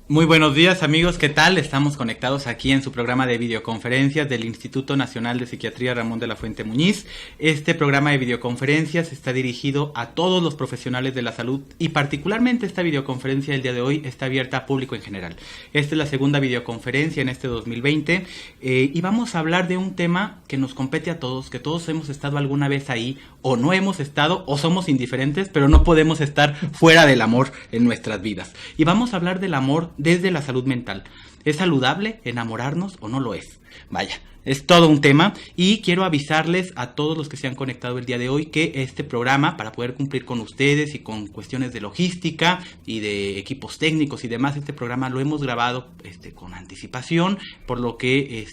Muy buenos días amigos, ¿qué tal? Estamos conectados aquí en su programa de videoconferencias del Instituto Nacional de Psiquiatría Ramón de la Fuente Muñiz. Este programa de videoconferencias está dirigido a todos los profesionales de la salud y particularmente esta videoconferencia del día de hoy está abierta a público en general. Esta es la segunda videoconferencia en este 2020 y vamos a hablar de un tema que nos compete a todos, que todos hemos estado alguna vez ahí o no hemos estado o somos indiferentes, pero no podemos estar fuera del amor en nuestras vidas. Y vamos a hablar del amor desde la salud mental. ¿Es saludable enamorarnos o no lo es? Vaya, es todo un tema y quiero avisarles a todos los que se han conectado el día de hoy que este programa, para poder cumplir con ustedes y con cuestiones de logística y de equipos técnicos y demás, este programa lo hemos grabado con anticipación, por lo que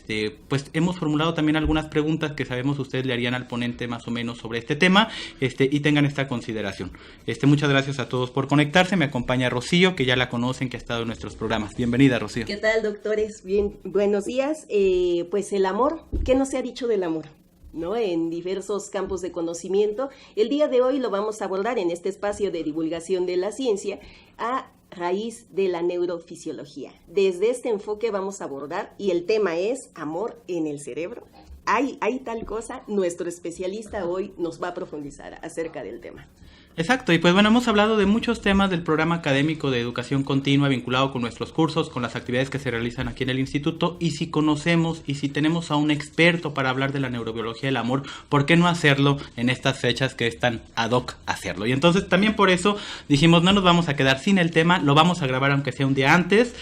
pues hemos formulado también algunas preguntas que sabemos ustedes le harían al ponente más o menos sobre este tema y tengan esta consideración. Muchas gracias a todos por conectarse. Me acompaña Rocío, que ya la conocen, que ha estado en nuestros programas. Bienvenida, Rocío. ¿Qué tal, doctores? Bien, buenos días. Pues el amor, ¿qué no se ha dicho del amor? ¿No? En diversos campos de conocimiento. El día de hoy lo vamos a abordar en este espacio de divulgación de la ciencia a raíz de la neurofisiología. Desde este enfoque vamos a abordar, y el tema es amor en el cerebro. ¿Hay tal cosa? Nuestro especialista hoy nos va a profundizar acerca del tema. Exacto, y pues bueno, hemos hablado de muchos temas del programa académico de educación continua vinculado con nuestros cursos, con las actividades que se realizan aquí en el instituto, y si conocemos y si tenemos a un experto para hablar de la neurobiología del amor, ¿por qué no hacerlo en estas fechas que están ad hoc hacerlo? Y entonces también por eso dijimos, no nos vamos a quedar sin el tema, lo vamos a grabar aunque sea un día antes,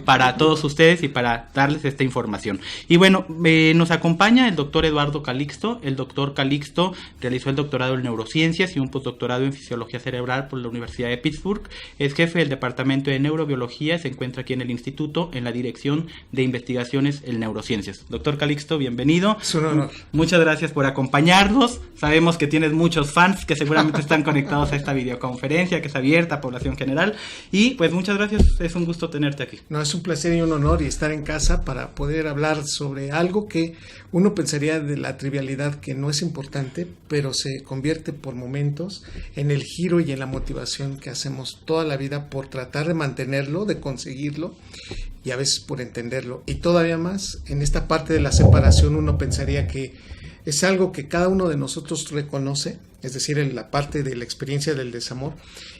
para todos ustedes y para darles esta información. Y bueno, nos acompaña el doctor Eduardo Calixto. El doctor Calixto realizó el doctorado en neurociencias y un postdoctorado en fisiología cerebral por la Universidad de Pittsburgh. Es jefe del departamento de neurobiología, se encuentra aquí en el instituto en la dirección de investigaciones en neurociencias. Doctor Calixto, bienvenido. Es un honor. Muchas gracias por acompañarnos. Sabemos que tienes muchos fans que seguramente están conectados a esta videoconferencia que es abierta a población general, y pues muchas gracias, es un gusto tenerte aquí. No, es un placer y un honor y estar en casa para poder hablar sobre algo que uno pensaría de la trivialidad, que no es importante, pero se convierte por momentos en el giro y en la motivación que hacemos toda la vida por tratar de mantenerlo, de conseguirlo y a veces por entenderlo. Y todavía más, en esta parte de la separación uno pensaría que es algo que cada uno de nosotros reconoce, es decir, en la parte de la experiencia del desamor,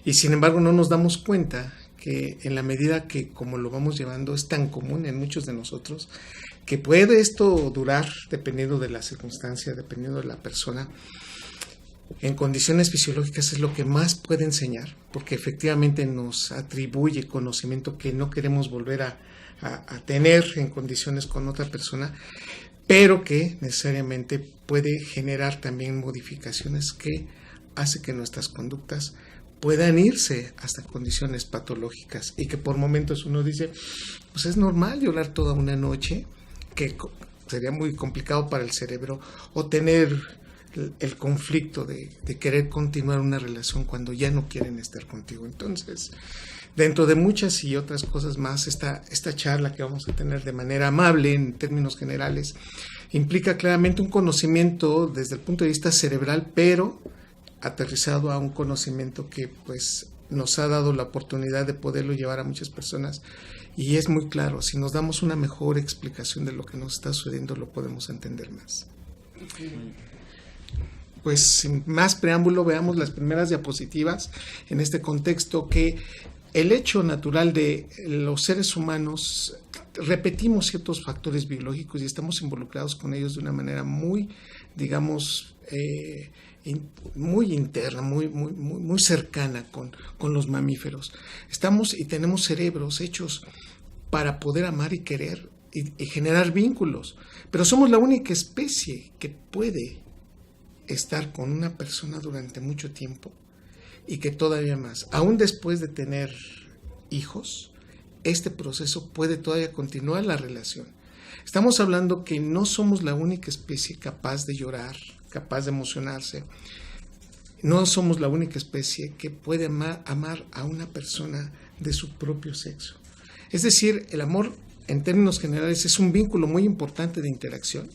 y sin embargo no nos damos cuenta que en la medida que como lo vamos llevando es tan común en muchos de nosotros, que puede esto durar dependiendo de la circunstancia, dependiendo de la persona. En condiciones fisiológicas es lo que más puede enseñar, porque efectivamente nos atribuye conocimiento que no queremos volver a tener en condiciones con otra persona, pero que necesariamente puede generar también modificaciones que hace que nuestras conductas puedan irse hasta condiciones patológicas, y que por momentos uno dice, pues es normal llorar toda una noche, que sería muy complicado para el cerebro, o tener el conflicto de querer continuar una relación cuando ya no quieren estar contigo. Entonces, dentro de muchas y otras cosas más, esta charla que vamos a tener de manera amable en términos generales implica claramente un conocimiento desde el punto de vista cerebral, pero aterrizado a un conocimiento que pues nos ha dado la oportunidad de poderlo llevar a muchas personas, y es muy claro, si nos damos una mejor explicación de lo que nos está sucediendo, lo podemos entender más. Pues sin más preámbulo, veamos las primeras diapositivas en este contexto, que el hecho natural de los seres humanos, repetimos ciertos factores biológicos y estamos involucrados con ellos de una manera muy, digamos, muy interna, muy cercana con los mamíferos. Estamos y tenemos cerebros hechos para poder amar y querer y generar vínculos, pero somos la única especie que puede estar con una persona durante mucho tiempo, y que todavía más, aún después de tener hijos, este proceso puede todavía continuar la relación. Estamos hablando que no somos la única especie capaz de llorar, capaz de emocionarse. No somos la única especie que puede amar a una persona de su propio sexo. Es decir, el amor en términos generales es un vínculo muy importante de interacción,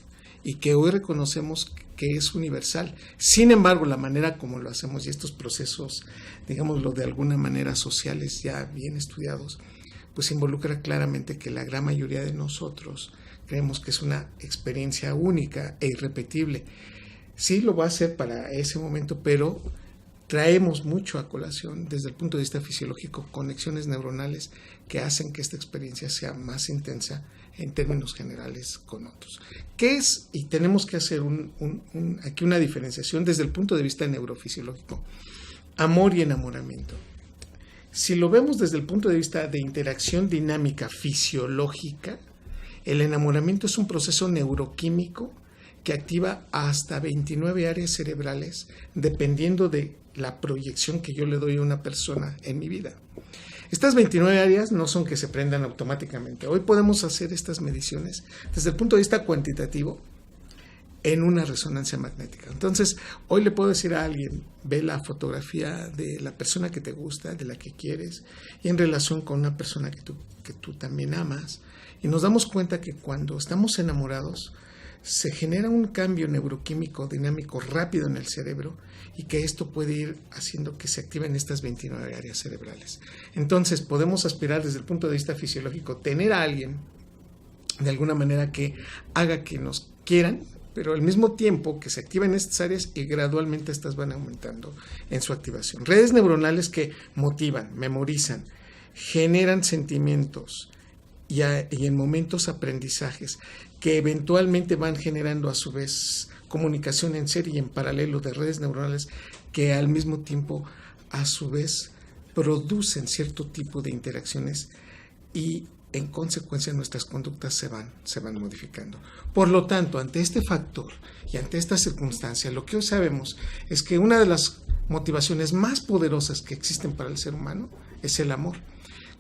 y que hoy reconocemos que es universal. Sin embargo, la manera como lo hacemos y estos procesos, digámoslo de alguna manera sociales ya bien estudiados, pues involucra claramente que la gran mayoría de nosotros creemos que es una experiencia única e irrepetible. Sí lo va a ser para ese momento, pero traemos mucho a colación desde el punto de vista fisiológico conexiones neuronales que hacen que esta experiencia sea más intensa en términos generales con otros. ¿Qué es? Y tenemos que hacer aquí una diferenciación desde el punto de vista neurofisiológico. Amor y enamoramiento. Si lo vemos desde el punto de vista de interacción dinámica fisiológica, el enamoramiento es un proceso neuroquímico que activa hasta 29 áreas cerebrales dependiendo de la proyección que yo le doy a una persona en mi vida. Estas 29 áreas no son que se prendan automáticamente. Hoy podemos hacer estas mediciones desde el punto de vista cuantitativo en una resonancia magnética. Entonces, hoy le puedo decir a alguien, ve la fotografía de la persona que te gusta, de la que quieres, y en relación con una persona que tú también amas, y nos damos cuenta que cuando estamos enamorados, se genera un cambio neuroquímico dinámico rápido en el cerebro y que esto puede ir haciendo que se activen estas 29 áreas cerebrales. Entonces podemos aspirar desde el punto de vista fisiológico, tener a alguien de alguna manera que haga que nos quieran, pero al mismo tiempo que se activen estas áreas y gradualmente estas van aumentando en su activación. Redes neuronales que motivan, memorizan, generan sentimientos y en momentos aprendizajes que eventualmente van generando a su vez comunicación en serie y en paralelo de redes neuronales que al mismo tiempo a su vez producen cierto tipo de interacciones y en consecuencia nuestras conductas se van modificando. Por lo tanto, ante este factor y ante esta circunstancia, lo que hoy sabemos es que una de las motivaciones más poderosas que existen para el ser humano es el amor.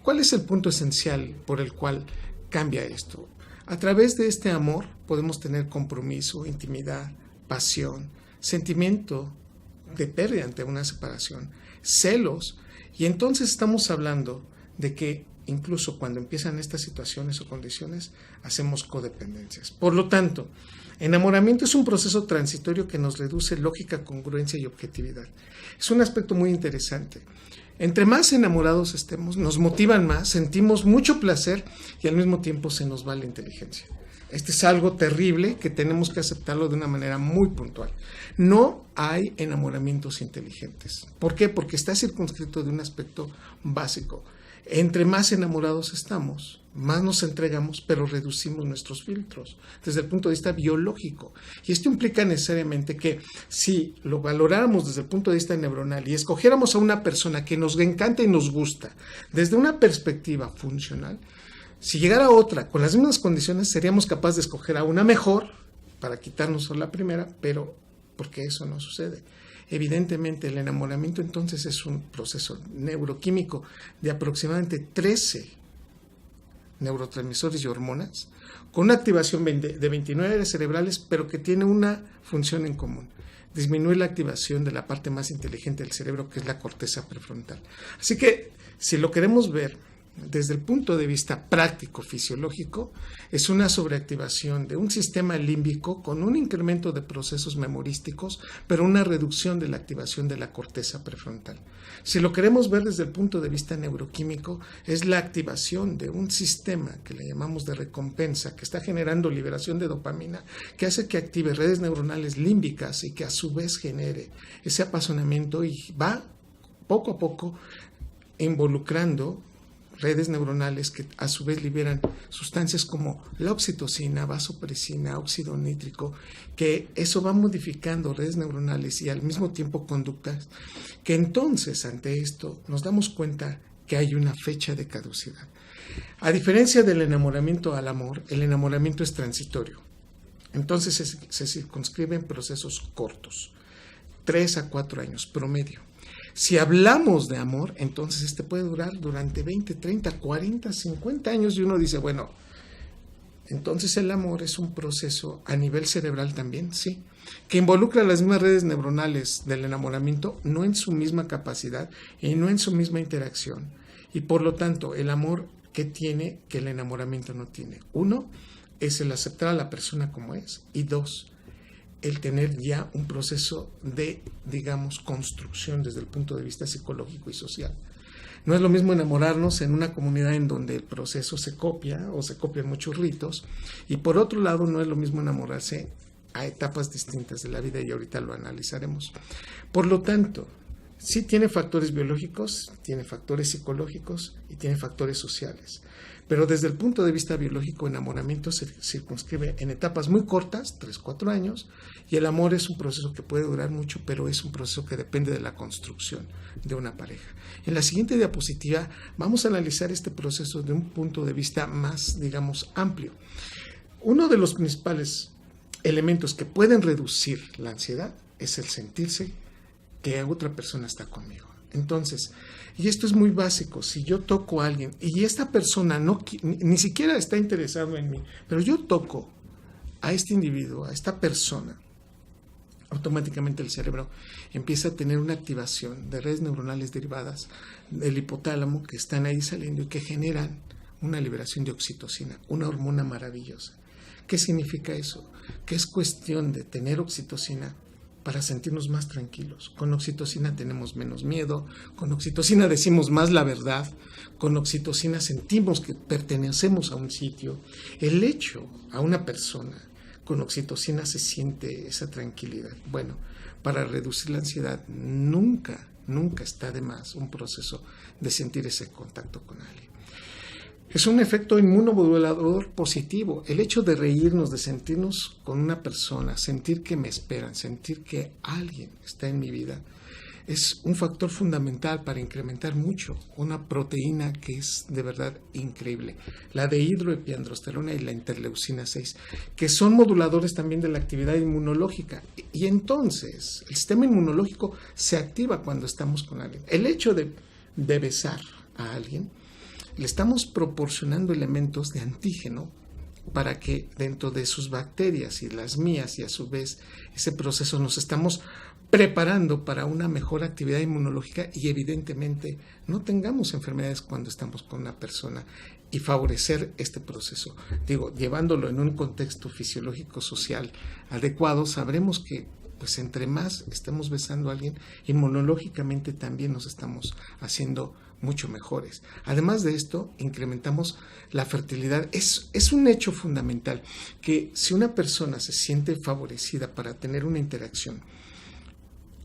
¿Cuál es el punto esencial por el cual cambia esto? A través de este amor podemos tener compromiso, intimidad, pasión, sentimiento de pérdida ante una separación, celos, y entonces estamos hablando de que incluso cuando empiezan estas situaciones o condiciones, hacemos codependencias. Por lo tanto, enamoramiento es un proceso transitorio que nos reduce lógica, congruencia y objetividad. Es un aspecto muy interesante. Entre más enamorados estemos, nos motivan más, sentimos mucho placer y al mismo tiempo se nos va la inteligencia. Este es algo terrible que tenemos que aceptarlo de una manera muy puntual. No hay enamoramientos inteligentes. ¿Por qué? Porque está circunscrito de un aspecto básico. Entre más enamorados estamos, más nos entregamos, pero reducimos nuestros filtros desde el punto de vista biológico. Y esto implica necesariamente que si lo valoráramos desde el punto de vista neuronal y escogiéramos a una persona que nos encanta y nos gusta desde una perspectiva funcional, si llegara otra con las mismas condiciones, seríamos capaces de escoger a una mejor para quitarnos a la primera, pero porque eso no sucede. Evidentemente, el enamoramiento entonces es un proceso neuroquímico de aproximadamente 13 neurotransmisores y hormonas, con una activación de 29 áreas cerebrales, pero que tiene una función en común: disminuir la activación de la parte más inteligente del cerebro, que es la corteza prefrontal. Así que, si lo queremos ver desde el punto de vista práctico fisiológico, es una sobreactivación de un sistema límbico con un incremento de procesos memorísticos, pero una reducción de la activación de la corteza prefrontal. Si lo queremos ver desde el punto de vista neuroquímico, es la activación de un sistema que le llamamos de recompensa, que está generando liberación de dopamina, que hace que active redes neuronales límbicas y que a su vez genere ese apasionamiento y va poco a poco involucrando redes neuronales que a su vez liberan sustancias como la oxitocina, vasopresina, óxido nítrico, que eso va modificando redes neuronales y al mismo tiempo conductas, que entonces ante esto nos damos cuenta que hay una fecha de caducidad. A diferencia del enamoramiento al amor, el enamoramiento es transitorio. Entonces se circunscribe en procesos cortos, 3 a 4 años promedio. Si hablamos de amor, entonces este puede durar durante 20, 30, 40, 50 años y uno dice, bueno, entonces el amor es un proceso a nivel cerebral también, sí, que involucra las mismas redes neuronales del enamoramiento, no en su misma capacidad y no en su misma interacción. Y por lo tanto, el amor que tiene que el enamoramiento no tiene. 1 es el aceptar a la persona como es, y 2, el tener ya un proceso de, digamos, construcción desde el punto de vista psicológico y social. No es lo mismo enamorarnos en una comunidad en donde el proceso se copia o se copian muchos ritos, y por otro lado no es lo mismo enamorarse a etapas distintas de la vida, y ahorita lo analizaremos. Por lo tanto, sí tiene factores biológicos, tiene factores psicológicos y tiene factores sociales. Pero desde el punto de vista biológico, enamoramiento se circunscribe en etapas muy cortas, 3-4 años, y el amor es un proceso que puede durar mucho, pero es un proceso que depende de la construcción de una pareja. En la siguiente diapositiva vamos a analizar este proceso de un punto de vista más, digamos, amplio. Uno de los principales elementos que pueden reducir la ansiedad es el sentirse que otra persona está conmigo. Entonces, y esto es muy básico, si yo toco a alguien y esta persona ni siquiera está interesado en mí, pero yo toco a este individuo, a esta persona, automáticamente el cerebro empieza a tener una activación de redes neuronales derivadas del hipotálamo que están ahí saliendo y que generan una liberación de oxitocina, una hormona maravillosa. ¿Qué significa eso? Que es cuestión de tener oxitocina para sentirnos más tranquilos. Con oxitocina tenemos menos miedo, con oxitocina decimos más la verdad, con oxitocina sentimos que pertenecemos a un sitio. El hecho a una persona con oxitocina se siente esa tranquilidad. Bueno, para reducir la ansiedad nunca está de más un proceso de sentir ese contacto con alguien. Es un efecto inmunomodulador positivo. El hecho de reírnos, de sentirnos con una persona, sentir que me esperan, sentir que alguien está en mi vida, es un factor fundamental para incrementar mucho una proteína que es de verdad increíble, la dehidroepiandrosterona y la interleucina 6, que son moduladores también de la actividad inmunológica. Y entonces el sistema inmunológico se activa cuando estamos con alguien. El hecho de besar a alguien, le estamos proporcionando elementos de antígeno para que dentro de sus bacterias y las mías, y a su vez ese proceso nos estamos preparando para una mejor actividad inmunológica y evidentemente no tengamos enfermedades cuando estamos con una persona, y favorecer este proceso. Digo, llevándolo en un contexto fisiológico social adecuado, sabremos que pues entre más estemos besando a alguien, inmunológicamente también nos estamos haciendo mucho mejores. Además de esto, incrementamos la fertilidad. Es un hecho fundamental que si una persona se siente favorecida para tener una interacción,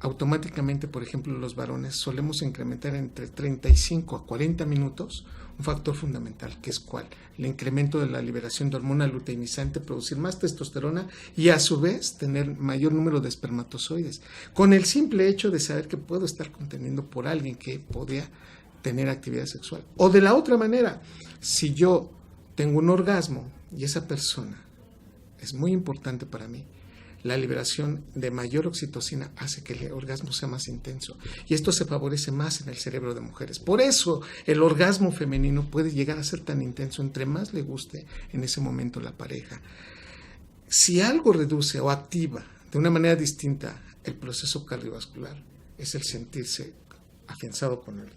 automáticamente, por ejemplo, los varones solemos incrementar entre 35 a 40 minutos un factor fundamental, que es ¿cuál? El incremento de la liberación de hormona luteinizante, producir más testosterona y a su vez tener mayor número de espermatozoides, con el simple hecho de saber que puedo estar conteniendo por alguien que podría tener actividad sexual. O de la otra manera, si yo tengo un orgasmo y esa persona es muy importante para mí, la liberación de mayor oxitocina hace que el orgasmo sea más intenso, y esto se favorece más en el cerebro de mujeres. Por eso el orgasmo femenino puede llegar a ser tan intenso entre más le guste en ese momento la pareja. Si algo reduce o activa de una manera distinta el proceso cardiovascular, es el sentirse afianzado con él.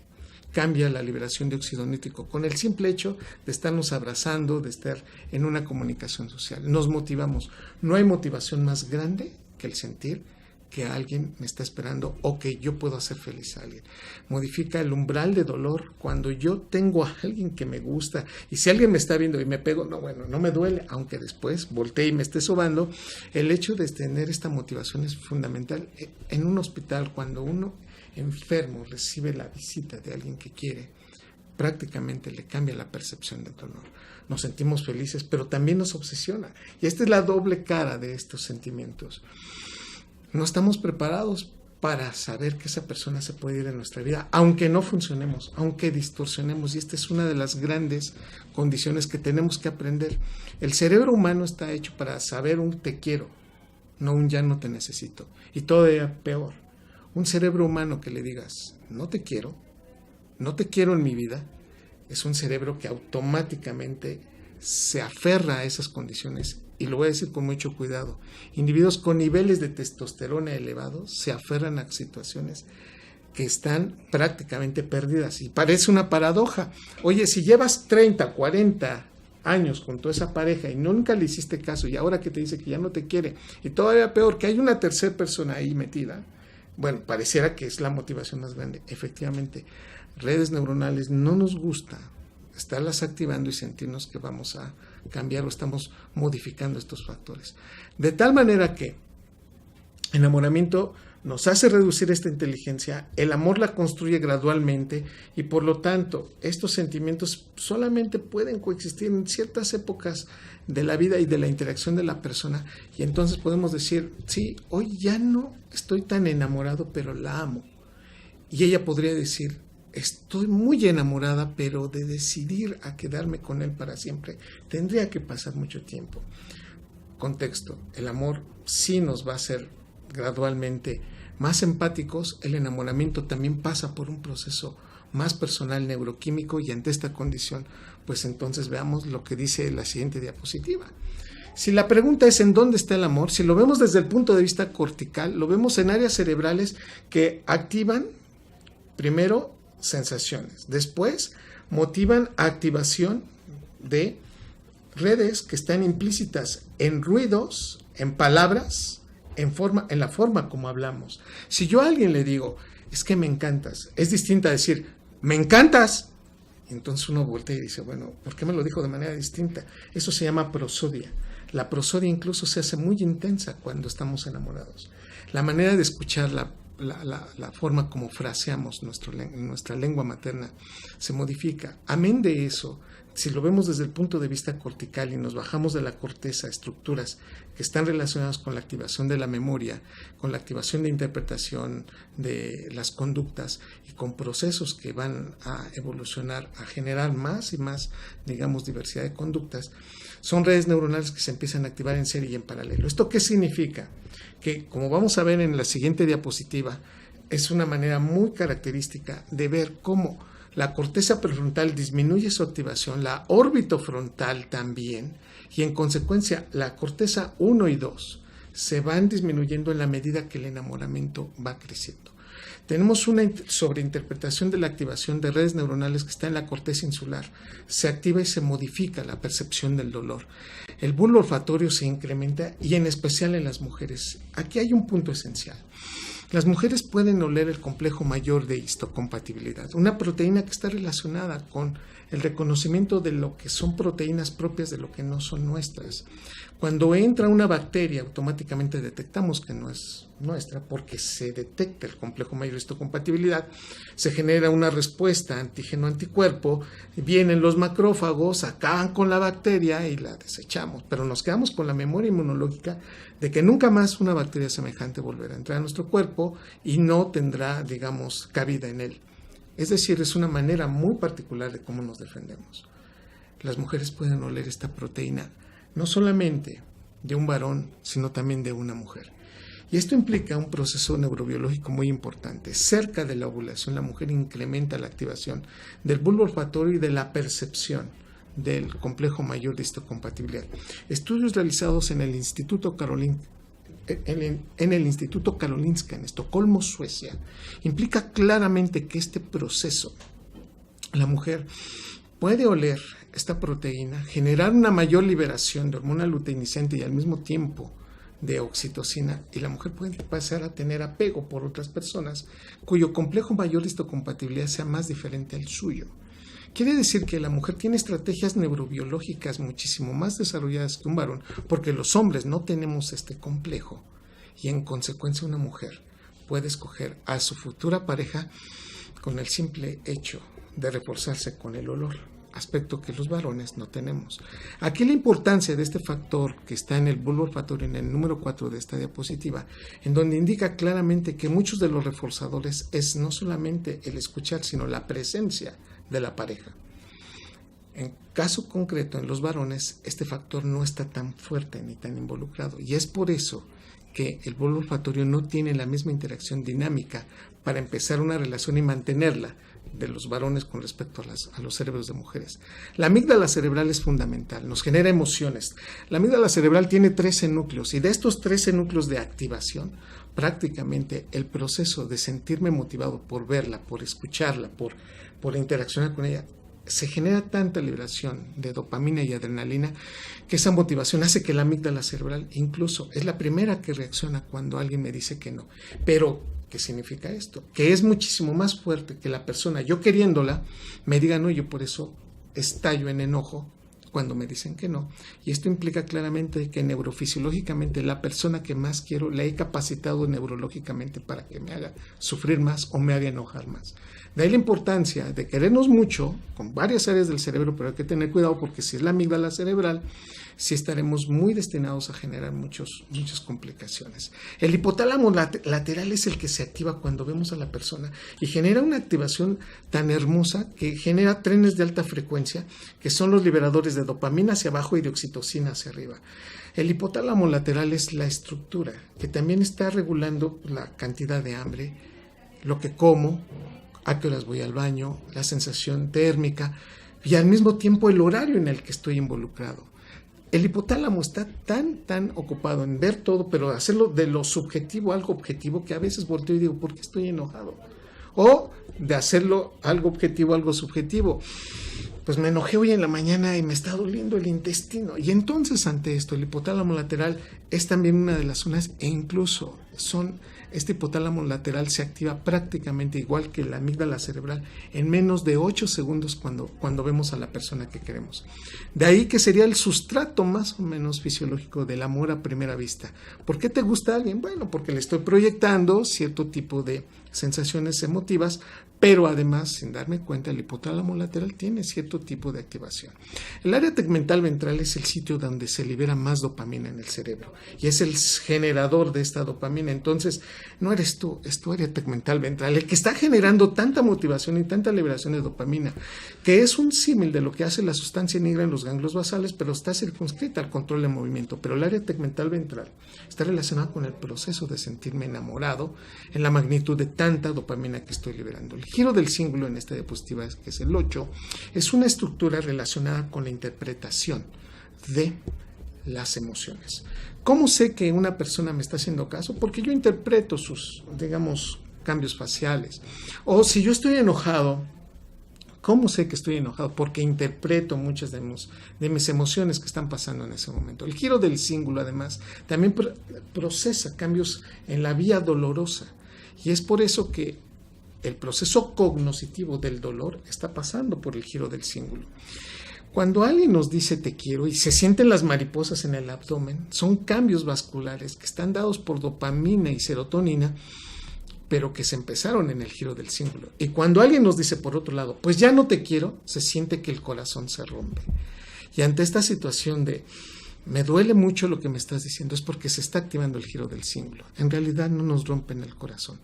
Cambia la liberación de óxido nítrico con el simple hecho de estarnos abrazando, de estar en una comunicación social. Nos motivamos. No hay motivación más grande que el sentir que alguien me está esperando o que yo puedo hacer feliz a alguien. Modifica el umbral de dolor cuando yo tengo a alguien que me gusta, y si alguien me está viendo y me pego, no me duele, aunque después voltee y me esté sobando. El hecho de tener esta motivación es fundamental. En un hospital, cuando uno enfermo recibe la visita de alguien que quiere, prácticamente le cambia la percepción del dolor. Nos sentimos felices, pero también nos obsesiona. Y esta es la doble cara de estos sentimientos. No estamos preparados para saber que esa persona se puede ir de nuestra vida, aunque no funcionemos, aunque distorsionemos. Y esta es una de las grandes condiciones que tenemos que aprender. El cerebro humano está hecho para saber un te quiero, no un ya no te necesito. Y todavía peor, un cerebro humano que le digas no te quiero en mi vida, es un cerebro que automáticamente se aferra a esas condiciones. Y lo voy a decir con mucho cuidado. Individuos con niveles de testosterona elevados se aferran a situaciones que están prácticamente perdidas. Y parece una paradoja. Oye, si llevas 30, 40 años con toda esa pareja y nunca le hiciste caso, y ahora que te dice que ya no te quiere, y todavía peor, que hay una tercera persona ahí metida, bueno, pareciera que es la motivación más grande. Efectivamente, redes neuronales no nos gusta estarlas activando y sentirnos que vamos a cambiar o estamos modificando estos factores. De tal manera que enamoramiento nos hace reducir esta inteligencia, el amor la construye gradualmente y por lo tanto estos sentimientos solamente pueden coexistir en ciertas épocas de la vida y de la interacción de la persona, y entonces podemos decir, sí, hoy ya no estoy tan enamorado, pero la amo. Y ella podría decir, estoy muy enamorada, pero de decidir a quedarme con él para siempre, tendría que pasar mucho tiempo. Contexto, el amor sí nos va a hacer gradualmente más empáticos, el enamoramiento también pasa por un proceso más personal neuroquímico, y ante esta condición, pues entonces veamos lo que dice la siguiente diapositiva. Si la pregunta es ¿en dónde está el amor? Si lo vemos desde el punto de vista cortical, lo vemos en áreas cerebrales que activan primero sensaciones, después motivan activación de redes que están implícitas en ruidos, en palabras, en la forma como hablamos. Si yo a alguien le digo, es que me encantas, es distinta a decir, me encantas. Entonces uno voltea y dice, bueno, ¿por qué me lo dijo de manera distinta? Eso se llama prosodia. La prosodia incluso se hace muy intensa cuando estamos enamorados. La manera de escuchar, la forma como fraseamos nuestra lengua materna se modifica. Amén de eso, si lo vemos desde el punto de vista cortical y nos bajamos de la corteza, estructuras que están relacionadas con la activación de la memoria, con la activación de interpretación de las conductas y con procesos que van a evolucionar, a generar más y más, digamos, diversidad de conductas, son redes neuronales que se empiezan a activar en serie y en paralelo. ¿Esto qué significa? Que, como vamos a ver en la siguiente diapositiva, es una manera muy característica de ver cómo la corteza prefrontal disminuye su activación, la orbitofrontal también, y en consecuencia la corteza 1 y 2 se van disminuyendo en la medida que el enamoramiento va creciendo. Tenemos una sobreinterpretación de la activación de redes neuronales que está en la corteza insular. Se activa y se modifica la percepción del dolor. El bulbo olfatorio se incrementa, y en especial en las mujeres. Aquí hay un punto esencial. Las mujeres pueden oler el complejo mayor de histocompatibilidad, una proteína que está relacionada con el reconocimiento de lo que son proteínas propias de lo que no son nuestras. Cuando entra una bacteria, automáticamente detectamos que no es nuestra, porque se detecta el complejo mayor de histocompatibilidad, se genera una respuesta antígeno-anticuerpo, vienen los macrófagos, acaban con la bacteria y la desechamos, pero nos quedamos con la memoria inmunológica de que nunca más una bacteria semejante volverá a entrar a nuestro cuerpo y no tendrá, digamos, cabida en él. Es decir, es una manera muy particular de cómo nos defendemos. Las mujeres pueden oler esta proteína no solamente de un varón, sino también de una mujer. Y esto implica un proceso neurobiológico muy importante. Cerca de la ovulación, la mujer incrementa la activación del bulbo olfatorio y de la percepción del complejo mayor de histocompatibilidad. Estudios realizados en el Instituto Karolinska en Estocolmo, Suecia, implica claramente que este proceso, la mujer puede oler esta proteína, generar una mayor liberación de hormona luteinicente y al mismo tiempo de oxitocina, y la mujer puede pasar a tener apego por otras personas cuyo complejo mayor de histocompatibilidad sea más diferente al suyo. Quiere decir que la mujer tiene estrategias neurobiológicas muchísimo más desarrolladas que un varón, porque los hombres no tenemos este complejo, y en consecuencia una mujer puede escoger a su futura pareja con el simple hecho de reforzarse con el olor, aspecto que los varones no tenemos. Aquí la importancia de este factor que está en el bulbo olfatorio, en el número 4 de esta diapositiva, en donde indica claramente que muchos de los reforzadores es no solamente el escuchar, sino la presencia de la pareja. En caso concreto, en los varones, este factor no está tan fuerte ni tan involucrado, y es por eso que el bulbo olfatorio no tiene la misma interacción dinámica para empezar una relación y mantenerla de los varones con respecto a los cerebros de mujeres. La amígdala cerebral es fundamental, nos genera emociones. La amígdala cerebral tiene 13 núcleos, y de estos 13 núcleos de activación, prácticamente el proceso de sentirme motivado por verla, por escucharla, por interaccionar con ella, se genera tanta liberación de dopamina y adrenalina que esa motivación hace que la amígdala cerebral incluso es la primera que reacciona cuando alguien me dice que no. Pero, ¿qué significa esto? Que es muchísimo más fuerte que la persona, yo queriéndola, me diga no, yo por eso estallo en enojo cuando me dicen que no. Y esto implica claramente que neurofisiológicamente la persona que más quiero la he capacitado neurológicamente para que me haga sufrir más o me haga enojar más. De ahí la importancia de querernos mucho con varias áreas del cerebro, pero hay que tener cuidado porque si es la amígdala cerebral, sí estaremos muy destinados a generar muchas complicaciones. El hipotálamo lateral es el que se activa cuando vemos a la persona y genera una activación tan hermosa que genera trenes de alta frecuencia, que son los liberadores de dopamina hacia abajo y de oxitocina hacia arriba. El hipotálamo lateral es la estructura que también está regulando la cantidad de hambre, lo que como, a qué horas voy al baño, la sensación térmica y al mismo tiempo el horario en el que estoy involucrado. El hipotálamo está tan ocupado en ver todo, pero hacerlo de lo subjetivo a algo objetivo, que a veces volteo y digo, ¿por qué estoy enojado? O de hacerlo algo objetivo, algo subjetivo. Pues me enojé hoy en la mañana y me está doliendo el intestino. Y entonces ante esto, el hipotálamo lateral es también una de las zonas, e incluso este hipotálamo lateral se activa prácticamente igual que la amígdala cerebral en menos de 8 segundos cuando vemos a la persona que queremos. De ahí que sería el sustrato más o menos fisiológico del amor a primera vista. ¿Por qué te gusta alguien? Bueno, porque le estoy proyectando cierto tipo de sensaciones emotivas, pero además, sin darme cuenta, el hipotálamo lateral tiene cierto tipo de activación. El área tegmental ventral es el sitio donde se libera más dopamina en el cerebro y es el generador de esta dopamina. Entonces, no eres tú, es tu área tegmental ventral el que está generando tanta motivación y tanta liberación de dopamina, que es un símil de lo que hace la sustancia negra en los ganglios basales, pero está circunscrita al control de movimiento. Pero el área tegmental ventral está relacionada con el proceso de sentirme enamorado en la magnitud de tanta dopamina que estoy liberando. El giro del cíngulo en esta diapositiva, que es el 8, es una estructura relacionada con la interpretación de las emociones. ¿Cómo sé que una persona me está haciendo caso? Porque yo interpreto sus, digamos, cambios faciales. O si yo estoy enojado, ¿cómo sé que estoy enojado? Porque interpreto muchas de mis emociones que están pasando en ese momento. El giro del cíngulo, además, también procesa cambios en la vía dolorosa. Y es por eso que el proceso cognoscitivo del dolor está pasando por el giro del cíngulo. Cuando alguien nos dice te quiero y se sienten las mariposas en el abdomen, son cambios vasculares que están dados por dopamina y serotonina, pero que se empezaron en el giro del cíngulo. Y cuando alguien nos dice por otro lado, pues ya no te quiero, se siente que el corazón se rompe. Y ante esta situación de me duele mucho lo que me estás diciendo, es porque se está activando el giro del cíngulo. En realidad no nos rompen el corazón,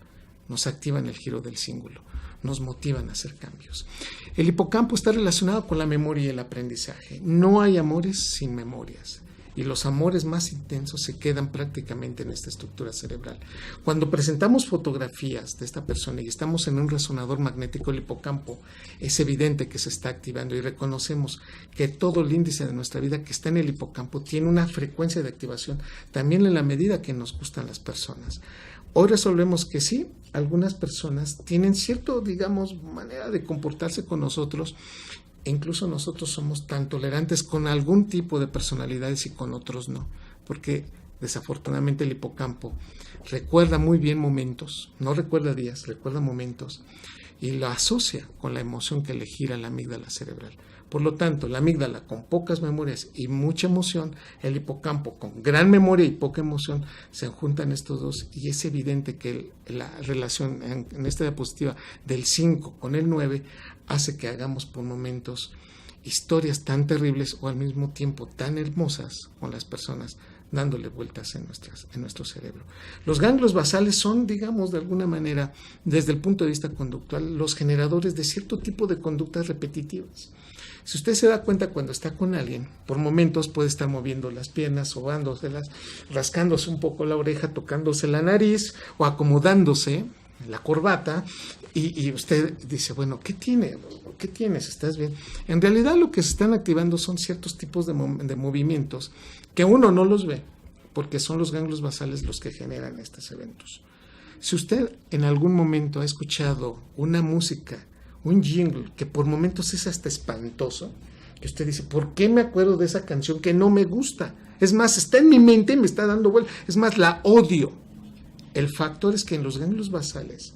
nos activan el giro del cíngulo, nos motivan a hacer cambios. El hipocampo está relacionado con la memoria y el aprendizaje. No hay amores sin memorias. Y los amores más intensos se quedan prácticamente en esta estructura cerebral. Cuando presentamos fotografías de esta persona y estamos en un resonador magnético, el hipocampo es evidente que se está activando y reconocemos que todo el índice de nuestra vida que está en el hipocampo tiene una frecuencia de activación también en la medida que nos gustan las personas. Hoy resolvemos que sí, algunas personas tienen cierto, digamos, manera de comportarse con nosotros. E incluso nosotros somos tan tolerantes con algún tipo de personalidades y con otros no, porque desafortunadamente el hipocampo recuerda muy bien momentos, no recuerda días, recuerda momentos y lo asocia con la emoción que le gira la amígdala cerebral. Por lo tanto, la amígdala con pocas memorias y mucha emoción, el hipocampo con gran memoria y poca emoción, se juntan estos dos y es evidente que la relación en esta diapositiva del 5 con el 9 hace que hagamos por momentos historias tan terribles o al mismo tiempo tan hermosas con las personas, dándole vueltas en nuestro cerebro. Los ganglios basales son, digamos, de alguna manera, desde el punto de vista conductual, los generadores de cierto tipo de conductas repetitivas. Si usted se da cuenta cuando está con alguien, por momentos puede estar moviendo las piernas, sobándoselas, rascándose un poco la oreja, tocándose la nariz o acomodándose la corbata y usted dice, bueno, ¿qué tiene? ¿Qué tienes? ¿Estás bien? En realidad lo que se están activando son ciertos tipos de movimientos que uno no los ve porque son los ganglios basales los que generan estos eventos. Si usted en algún momento ha escuchado una música un jingle que por momentos es hasta espantoso, que usted dice, ¿por qué me acuerdo de esa canción que no me gusta? Es más, está en mi mente y me está dando vuelta. Es más, la odio. El factor es que en los ganglios basales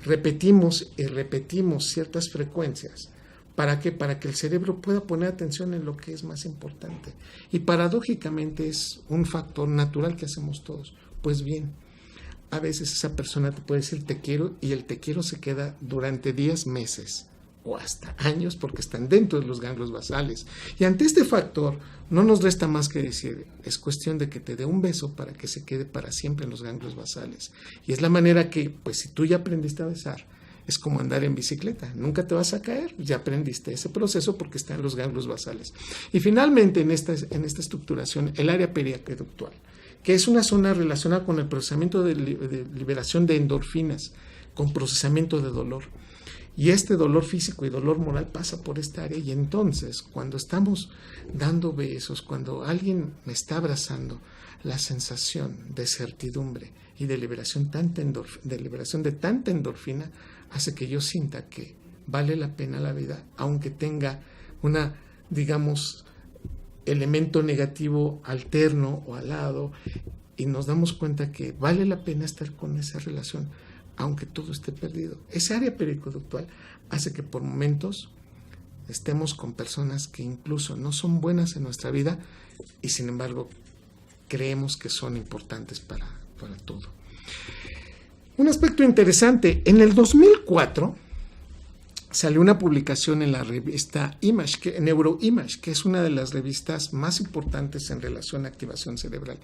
repetimos y repetimos ciertas frecuencias. ¿Para qué? Para que el cerebro pueda poner atención en lo que es más importante. Y paradójicamente es un factor natural que hacemos todos. Pues bien, a veces esa persona te puede decir te quiero y el te quiero se queda durante días, meses o hasta años porque están dentro de los ganglios basales. Y ante este factor no nos resta más que decir, es cuestión de que te dé un beso para que se quede para siempre en los ganglios basales. Y es la manera que, pues si tú ya aprendiste a besar, es como andar en bicicleta, nunca te vas a caer, ya aprendiste ese proceso porque está en los ganglios basales. Y finalmente en esta estructuración, el área periaqueductal, que es una zona relacionada con el procesamiento de liberación de endorfinas, con procesamiento de dolor. Y este dolor físico y dolor moral pasa por esta área y entonces cuando estamos dando besos, cuando alguien me está abrazando, la sensación de certidumbre y de liberación de tanta endorfina hace que yo sienta que vale la pena la vida, aunque tenga una, digamos, elemento negativo alterno o al lado, y nos damos cuenta que vale la pena estar con esa relación, aunque todo esté perdido. Esa área periaqueductal hace que por momentos estemos con personas que incluso no son buenas en nuestra vida y sin embargo creemos que son importantes para todo. Un aspecto interesante, en el 2004 salió una publicación en la revista Image, Neuroimage, que es una de las revistas más importantes en relación a activación cerebral.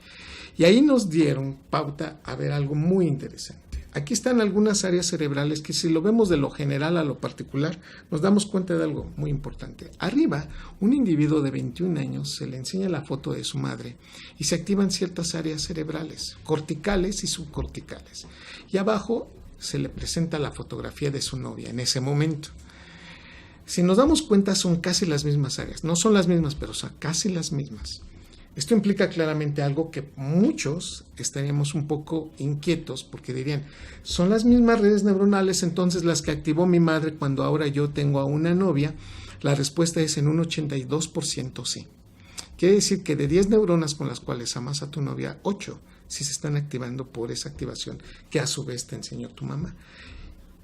Y ahí nos dieron pauta a ver algo muy interesante. Aquí están algunas áreas cerebrales que si lo vemos de lo general a lo particular, nos damos cuenta de algo muy importante. Arriba, un individuo de 21 años se le enseña la foto de su madre y se activan ciertas áreas cerebrales, corticales y subcorticales. Y abajo se le presenta la fotografía de su novia en ese momento. Si nos damos cuenta, son casi las mismas áreas. No son las mismas, pero son casi las mismas. Esto implica claramente algo que muchos estaríamos un poco inquietos porque dirían, son las mismas redes neuronales entonces las que activó mi madre cuando ahora yo tengo a una novia. La respuesta es en un 82% sí. Quiere decir que de 10 neuronas con las cuales amas a tu novia, 8 sí se están activando por esa activación que a su vez te enseñó tu mamá.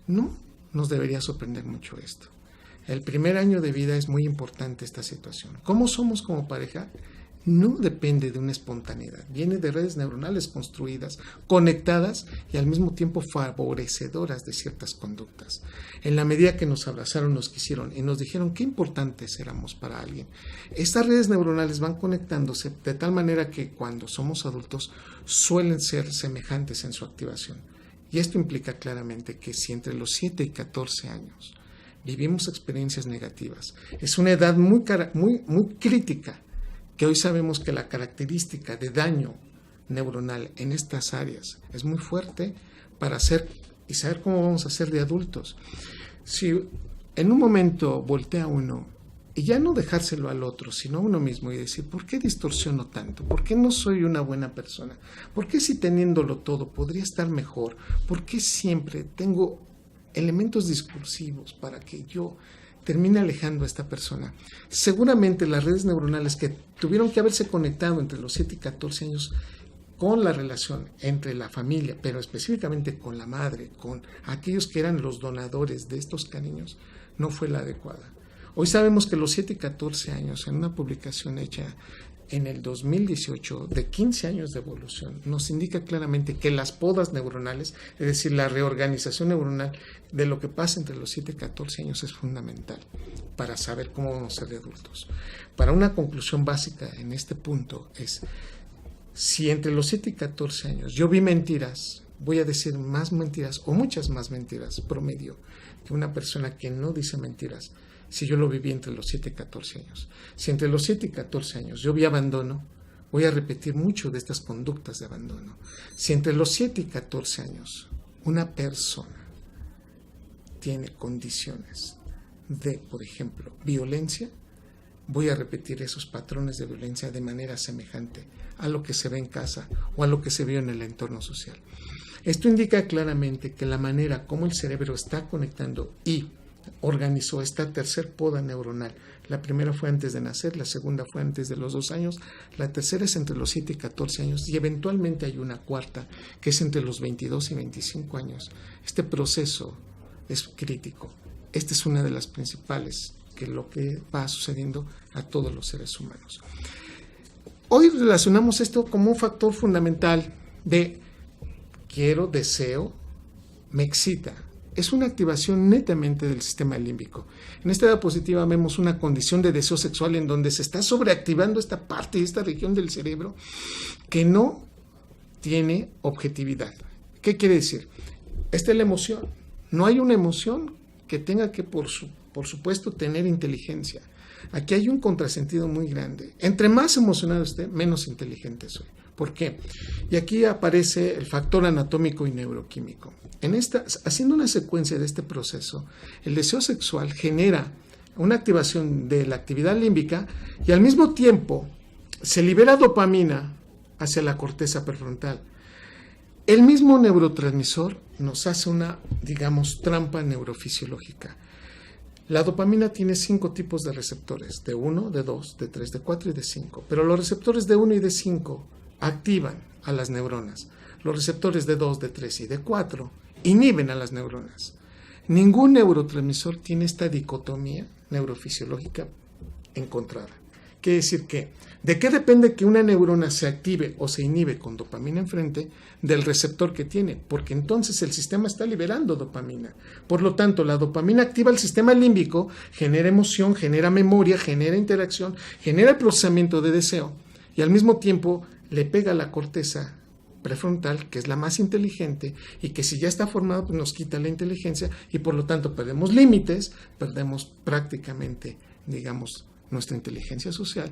No nos debería sorprender mucho esto. El primer año de vida es muy importante esta situación. ¿Cómo somos como pareja? No depende de una espontaneidad, viene de redes neuronales construidas, conectadas y al mismo tiempo favorecedoras de ciertas conductas. En la medida que nos abrazaron, nos quisieron y nos dijeron qué importantes éramos para alguien, estas redes neuronales van conectándose de tal manera que cuando somos adultos suelen ser semejantes en su activación. Y esto implica claramente que si entre los 7 y 14 años vivimos experiencias negativas, es una edad muy crítica, que hoy sabemos que la característica de daño neuronal en estas áreas es muy fuerte para hacer y saber cómo vamos a ser de adultos. Si en un momento voltea uno y ya no dejárselo al otro, sino a uno mismo y decir, ¿por qué distorsiono tanto? ¿Por qué no soy una buena persona? ¿Por qué si teniéndolo todo podría estar mejor? ¿Por qué siempre tengo elementos discursivos para que yo termina alejando a esta persona? Seguramente las redes neuronales que tuvieron que haberse conectado entre los 7 y 14 años con la relación entre la familia, pero específicamente con la madre, con aquellos que eran los donadores de estos cariños, no fue la adecuada. Hoy sabemos que los 7 y 14 años, en una publicación hecha en el 2018 de 15 años de evolución, nos indica claramente que las podas neuronales, es decir, la reorganización neuronal de lo que pasa entre los 7 y 14 años es fundamental para saber cómo vamos a ser de adultos. Para una conclusión básica en este punto es, si entre los 7 y 14 años yo vi mentiras, voy a decir más mentiras o muchas más mentiras promedio que una persona que no dice mentiras, si yo lo viví entre los 7 y 14 años. Si entre los 7 y 14 años yo vi abandono, voy a repetir mucho de estas conductas de abandono. Si entre los 7 y 14 años una persona tiene condiciones de, por ejemplo, violencia, voy a repetir esos patrones de violencia de manera semejante a lo que se ve en casa o a lo que se vio en el entorno social. Esto indica claramente que la manera como el cerebro está conectando y organizó esta tercer poda neuronal. La primera fue antes de nacer, la segunda fue antes de los 2 años, la tercera es entre los 7 y 14 años y eventualmente hay una cuarta que es entre los 22 y 25 años. Este proceso es crítico. Esta es una de las principales, que lo que va sucediendo a todos los seres humanos. Hoy relacionamos esto como un factor fundamental de quiero, deseo, me excita. Es una activación netamente del sistema límbico. En esta diapositiva vemos una condición de deseo sexual en donde se está sobreactivando esta parte, esta región del cerebro que no tiene objetividad. ¿Qué quiere decir? Esta es la emoción. No hay una emoción que tenga que, por supuesto, tener inteligencia. Aquí hay un contrasentido muy grande. Entre más emocionado esté, menos inteligente soy. ¿Por qué? Y aquí aparece el factor anatómico y neuroquímico. Haciendo una secuencia de este proceso, el deseo sexual genera una activación de la actividad límbica y al mismo tiempo se libera dopamina hacia la corteza prefrontal. El mismo neurotransmisor nos hace una, trampa neurofisiológica. La dopamina tiene 5 tipos de receptores, de 1, de 2, de 3, de 4 y de 5. Pero los receptores de 1 y de 5 activan a las neuronas. Los receptores de 2, de 3 y de 4 inhiben a las neuronas. Ningún neurotransmisor tiene esta dicotomía neurofisiológica encontrada. Quiere decir que, ¿de qué depende que una neurona se active o se inhibe con dopamina enfrente? Del receptor que tiene, porque entonces el sistema está liberando dopamina. Por lo tanto, la dopamina activa el sistema límbico, genera emoción, genera memoria, genera interacción, genera el procesamiento de deseo y al mismo tiempo le pega a la corteza prefrontal, que es la más inteligente y que si ya está formada pues nos quita la inteligencia y por lo tanto perdemos límites, perdemos prácticamente, nuestra inteligencia social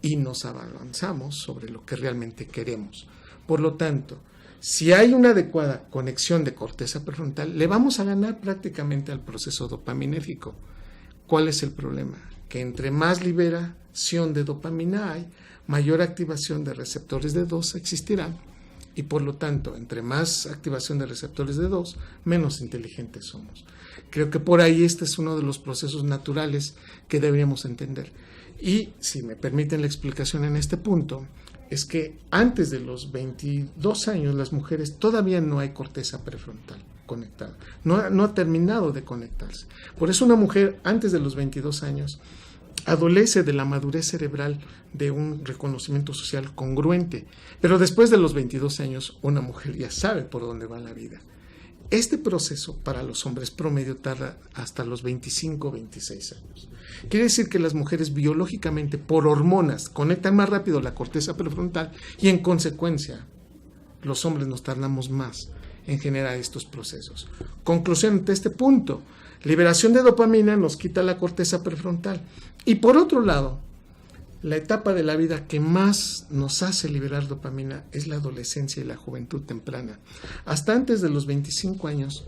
y nos abalanzamos sobre lo que realmente queremos. Por lo tanto, si hay una adecuada conexión de corteza prefrontal, le vamos a ganar prácticamente al proceso dopaminérgico. ¿Cuál es el problema? Que entre más liberación de dopamina hay, mayor activación de receptores de 2 existirá y por lo tanto, entre más activación de receptores de 2, menos inteligentes somos. Creo que por ahí este es uno de los procesos naturales que deberíamos entender. Y si me permiten la explicación en este punto, es que antes de los 22 años las mujeres todavía no hay corteza prefrontal conectada, no ha terminado de conectarse. Por eso una mujer antes de los 22 años adolece de la madurez cerebral de un reconocimiento social congruente, pero después de los 22 años una mujer ya sabe por dónde va la vida. Este proceso para los hombres promedio tarda hasta los 25 o 26 años. Quiere decir que las mujeres biológicamente por hormonas conectan más rápido la corteza prefrontal y en consecuencia los hombres nos tardamos más en generar estos procesos. Conclusión de este punto, liberación de dopamina nos quita la corteza prefrontal y por otro lado, la etapa de la vida que más nos hace liberar dopamina es la adolescencia y la juventud temprana. Hasta antes de los 25 años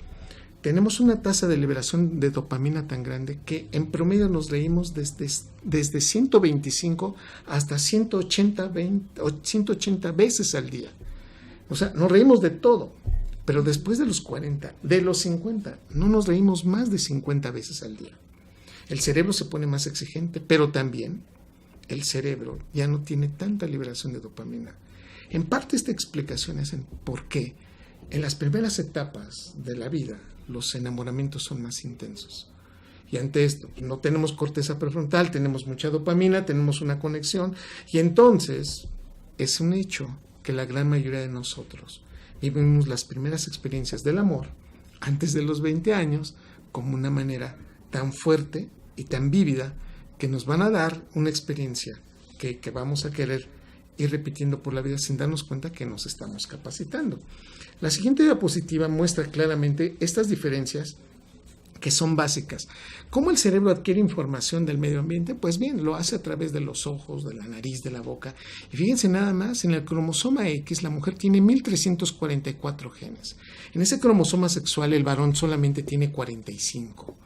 tenemos una tasa de liberación de dopamina tan grande que en promedio nos reímos desde 125 hasta 180 veces al día. O sea, nos reímos de todo, pero después de los 40, de los 50, no nos reímos más de 50 veces al día. El cerebro se pone más exigente, pero también el cerebro ya no tiene tanta liberación de dopamina. En parte esta explicación es en por qué en las primeras etapas de la vida los enamoramientos son más intensos. Y ante esto, no tenemos corteza prefrontal, tenemos mucha dopamina, tenemos una conexión, y entonces es un hecho que la gran mayoría de nosotros vivimos las primeras experiencias del amor antes de los 20 años como una manera tan fuerte y tan vívida que nos van a dar una experiencia que vamos a querer ir repitiendo por la vida sin darnos cuenta que nos estamos capacitando. La siguiente diapositiva muestra claramente estas diferencias que son básicas. ¿Cómo el cerebro adquiere información del medio ambiente? Pues bien, lo hace a través de los ojos, de la nariz, de la boca. Y fíjense nada más, en el cromosoma X la mujer tiene 1344 genes. En ese cromosoma sexual el varón solamente tiene 45.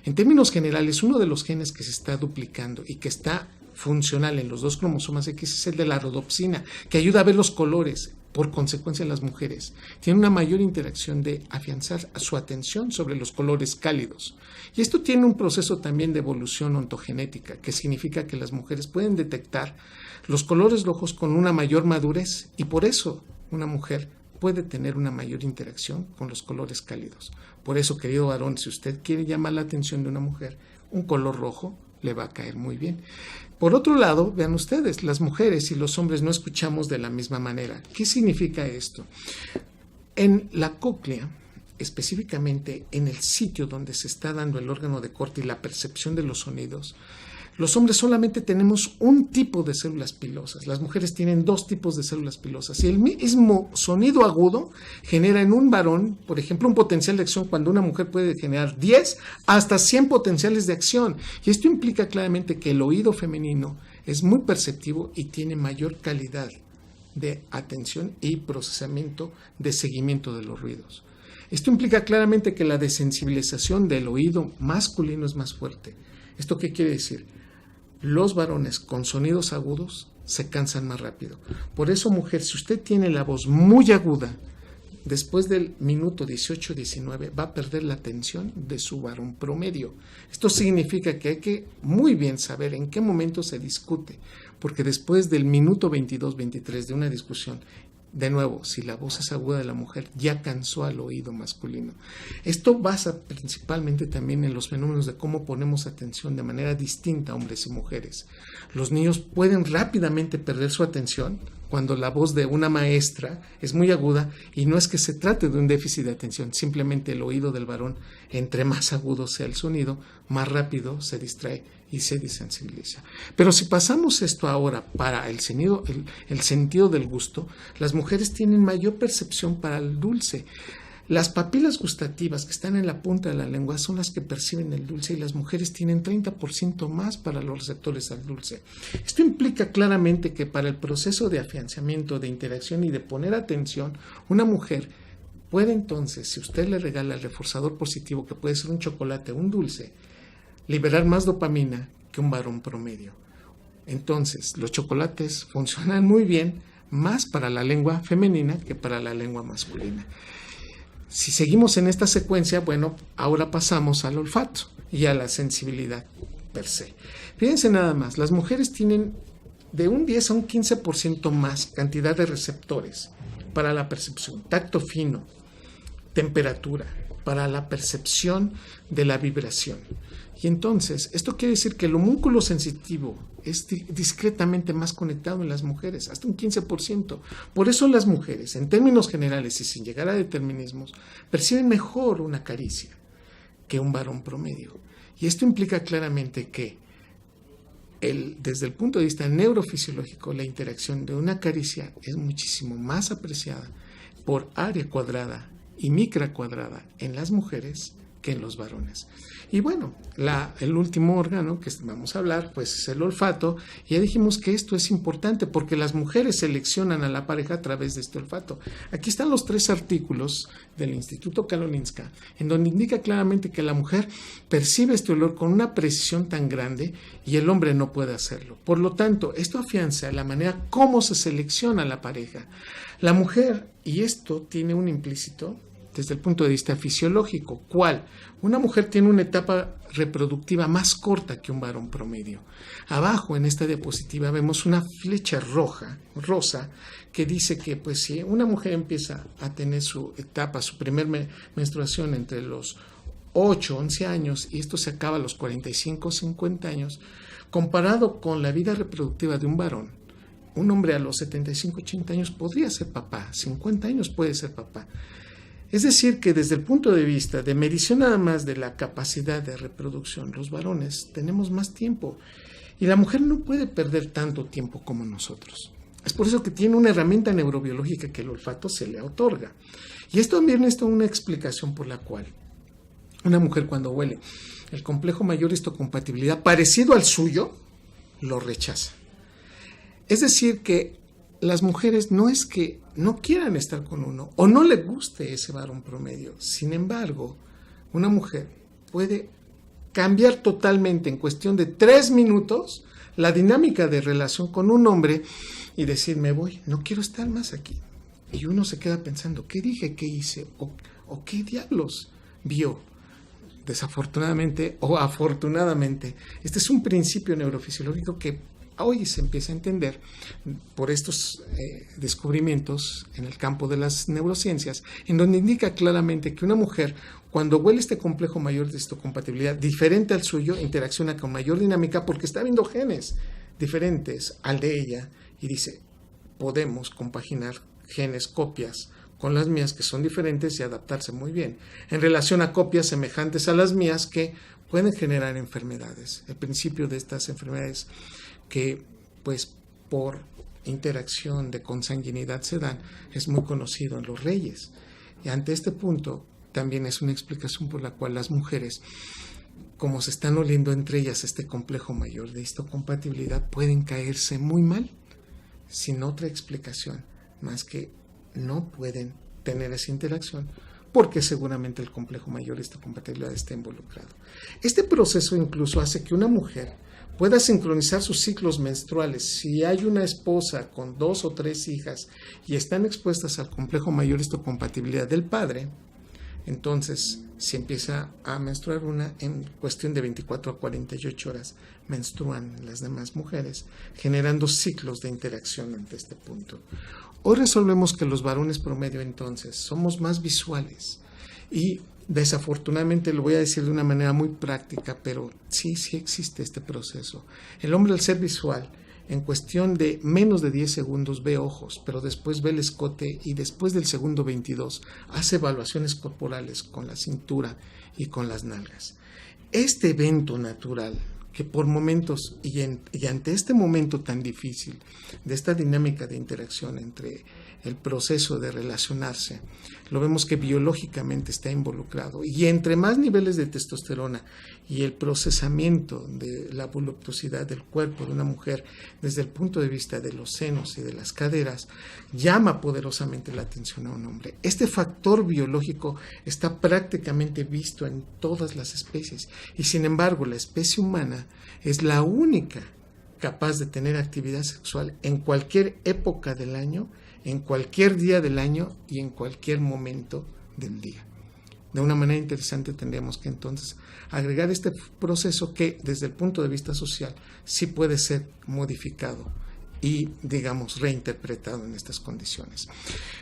En términos generales, uno de los genes que se está duplicando y que está funcional en los 2 cromosomas X es el de la rodopsina, que ayuda a ver los colores. Por consecuencia, las mujeres tienen una mayor interacción de afianzar su atención sobre los colores cálidos. Y esto tiene un proceso también de evolución ontogenética, que significa que las mujeres pueden detectar los colores rojos con una mayor madurez, y por eso una mujer puede tener una mayor interacción con los colores cálidos. Por eso, querido varón, si usted quiere llamar la atención de una mujer, un color rojo le va a caer muy bien. Por otro lado, vean ustedes, las mujeres y los hombres no escuchamos de la misma manera. ¿Qué significa esto? En la cóclea, específicamente en el sitio donde se está dando el órgano de corte y la percepción de los sonidos, los hombres solamente tenemos un tipo de células pilosas. Las mujeres tienen 2 tipos de células pilosas. Y el mismo sonido agudo genera en un varón, por ejemplo, un potencial de acción cuando una mujer puede generar 10 hasta 100 potenciales de acción. Y esto implica claramente que el oído femenino es muy perceptivo y tiene mayor calidad de atención y procesamiento de seguimiento de los ruidos. Esto implica claramente que la desensibilización del oído masculino es más fuerte. ¿Esto qué quiere decir? Los varones con sonidos agudos se cansan más rápido. Por eso, mujer, si usted tiene la voz muy aguda, después del minuto 18-19 va a perder la atención de su varón promedio. Esto significa que hay que muy bien saber en qué momento se discute, porque después del minuto 22-23 de una discusión, de nuevo, si la voz es aguda de la mujer, ya cansó al oído masculino. Esto basa principalmente también en los fenómenos de cómo ponemos atención de manera distinta a hombres y mujeres. Los niños pueden rápidamente perder su atención cuando la voz de una maestra es muy aguda, y no es que se trate de un déficit de atención, simplemente el oído del varón, entre más agudo sea el sonido, más rápido se distrae y se desensibiliza. Pero si pasamos esto ahora para el sentido del gusto, las mujeres tienen mayor percepción para el dulce. Las papilas gustativas que están en la punta de la lengua son las que perciben el dulce, y las mujeres tienen 30% más para los receptores al dulce. Esto implica claramente que para el proceso de afianzamiento, de interacción y de poner atención, una mujer puede entonces, si usted le regala el reforzador positivo, que puede ser un chocolate o un dulce, liberar más dopamina que un varón promedio. Entonces, los chocolates funcionan muy bien más para la lengua femenina que para la lengua masculina. Si seguimos en esta secuencia, bueno, ahora pasamos al olfato y a la sensibilidad per se. Fíjense nada más, las mujeres tienen de un 10 a un 15% más cantidad de receptores para la percepción, tacto fino, temperatura, para la percepción de la vibración. Y entonces, esto quiere decir que el homúnculo sensitivo es discretamente más conectado en las mujeres, hasta un 15%. Por eso las mujeres, en términos generales y sin llegar a determinismos, perciben mejor una caricia que un varón promedio. Y esto implica claramente que desde el punto de vista neurofisiológico, la interacción de una caricia es muchísimo más apreciada por área cuadrada y micra cuadrada en las mujeres que en los varones. Y bueno, el último órgano que vamos a hablar pues es el olfato. Ya dijimos que esto es importante porque las mujeres seleccionan a la pareja a través de este olfato. Aquí están los 3 artículos del Instituto Karolinska, en donde indica claramente que la mujer percibe este olor con una precisión tan grande y el hombre no puede hacerlo. Por lo tanto, esto afianza la manera como se selecciona a la pareja. La mujer, y esto tiene un implícito desde el punto de vista fisiológico. ¿Cuál? Una mujer tiene una etapa reproductiva más corta que un varón promedio. Abajo en esta diapositiva vemos una flecha rosa, que dice que pues si una mujer empieza a tener su etapa, su primer menstruación entre los 8, 11 años, y esto se acaba a los 45, 50 años, comparado con la vida reproductiva de un varón, un hombre a los 75, 80 años podría ser papá, 50 años puede ser papá. Es decir, que desde el punto de vista de medición nada más de la capacidad de reproducción, los varones tenemos más tiempo y la mujer no puede perder tanto tiempo como nosotros. Es por eso que tiene una herramienta neurobiológica que el olfato se le otorga. Y esto también es una explicación por la cual una mujer cuando huele el complejo mayor histocompatibilidad parecido al suyo, lo rechaza. Es decir, que las mujeres no es que no quieran estar con uno o no le guste ese varón promedio. Sin embargo, una mujer puede cambiar totalmente en cuestión de 3 minutos la dinámica de relación con un hombre y decir, me voy, no quiero estar más aquí. Y uno se queda pensando, ¿qué dije, qué hice o qué diablos vio? Desafortunadamente o afortunadamente, este es un principio neurofisiológico que hoy se empieza a entender por estos descubrimientos en el campo de las neurociencias, en donde indica claramente que una mujer, cuando huele este complejo mayor de histocompatibilidad diferente al suyo, interacciona con mayor dinámica porque está viendo genes diferentes al de ella y dice, podemos compaginar genes, copias, con las mías que son diferentes y adaptarse muy bien, en relación a copias semejantes a las mías que pueden generar enfermedades. El principio de estas enfermedades que pues por interacción de consanguinidad se dan es muy conocido en los reyes. Y ante este punto también es una explicación por la cual las mujeres, como se están oliendo entre ellas este complejo mayor de histocompatibilidad, pueden caerse muy mal sin otra explicación más que no pueden tener esa interacción porque seguramente el complejo mayor de histocompatibilidad está involucrado. Este proceso incluso hace que una mujer pueda sincronizar sus ciclos menstruales. Si hay una esposa con 2 o 3 hijas y están expuestas al complejo mayor de histocompatibilidad del padre, entonces si empieza a menstruar una, en cuestión de 24 a 48 horas menstruan las demás mujeres, generando ciclos de interacción ante este punto. Hoy resolvemos que los varones promedio entonces somos más visuales y desafortunadamente lo voy a decir de una manera muy práctica, pero sí existe este proceso. El hombre, al ser visual, en cuestión de menos de 10 segundos ve ojos, pero después ve el escote y después del segundo 22 hace evaluaciones corporales con la cintura y con las nalgas. Este evento natural que por momentos y ante este momento tan difícil de esta dinámica de interacción entre el proceso de relacionarse, lo vemos que biológicamente está involucrado y entre más niveles de testosterona y el procesamiento de la voluptuosidad del cuerpo de una mujer desde el punto de vista de los senos y de las caderas llama poderosamente la atención a un hombre. Este factor biológico está prácticamente visto en todas las especies y sin embargo la especie humana es la única capaz de tener actividad sexual en cualquier época del año, en cualquier día del año y en cualquier momento del día. De una manera interesante tendríamos que entonces agregar este proceso que desde el punto de vista social sí puede ser modificado y, digamos, reinterpretado en estas condiciones.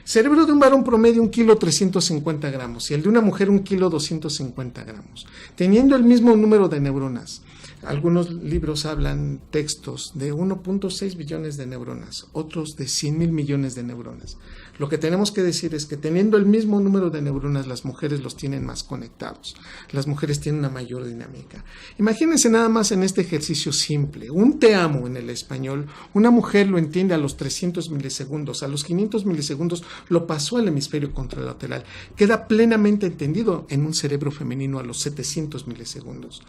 Cerebro de un varón promedio 1 kilo 350 gramos y el de una mujer 1 kilo 250 gramos, teniendo el mismo número de neuronas. Algunos libros hablan, textos, de 1.6 billones de neuronas, otros de 100,000 millones de neuronas. Lo que tenemos que decir es que teniendo el mismo número de neuronas, las mujeres los tienen más conectados. Las mujeres tienen una mayor dinámica. Imagínense nada más en este ejercicio simple. Un te amo en el español, una mujer lo entiende a los 300 milisegundos, a los 500 milisegundos lo pasó al hemisferio contralateral. Queda plenamente entendido en un cerebro femenino a los 700 milisegundos.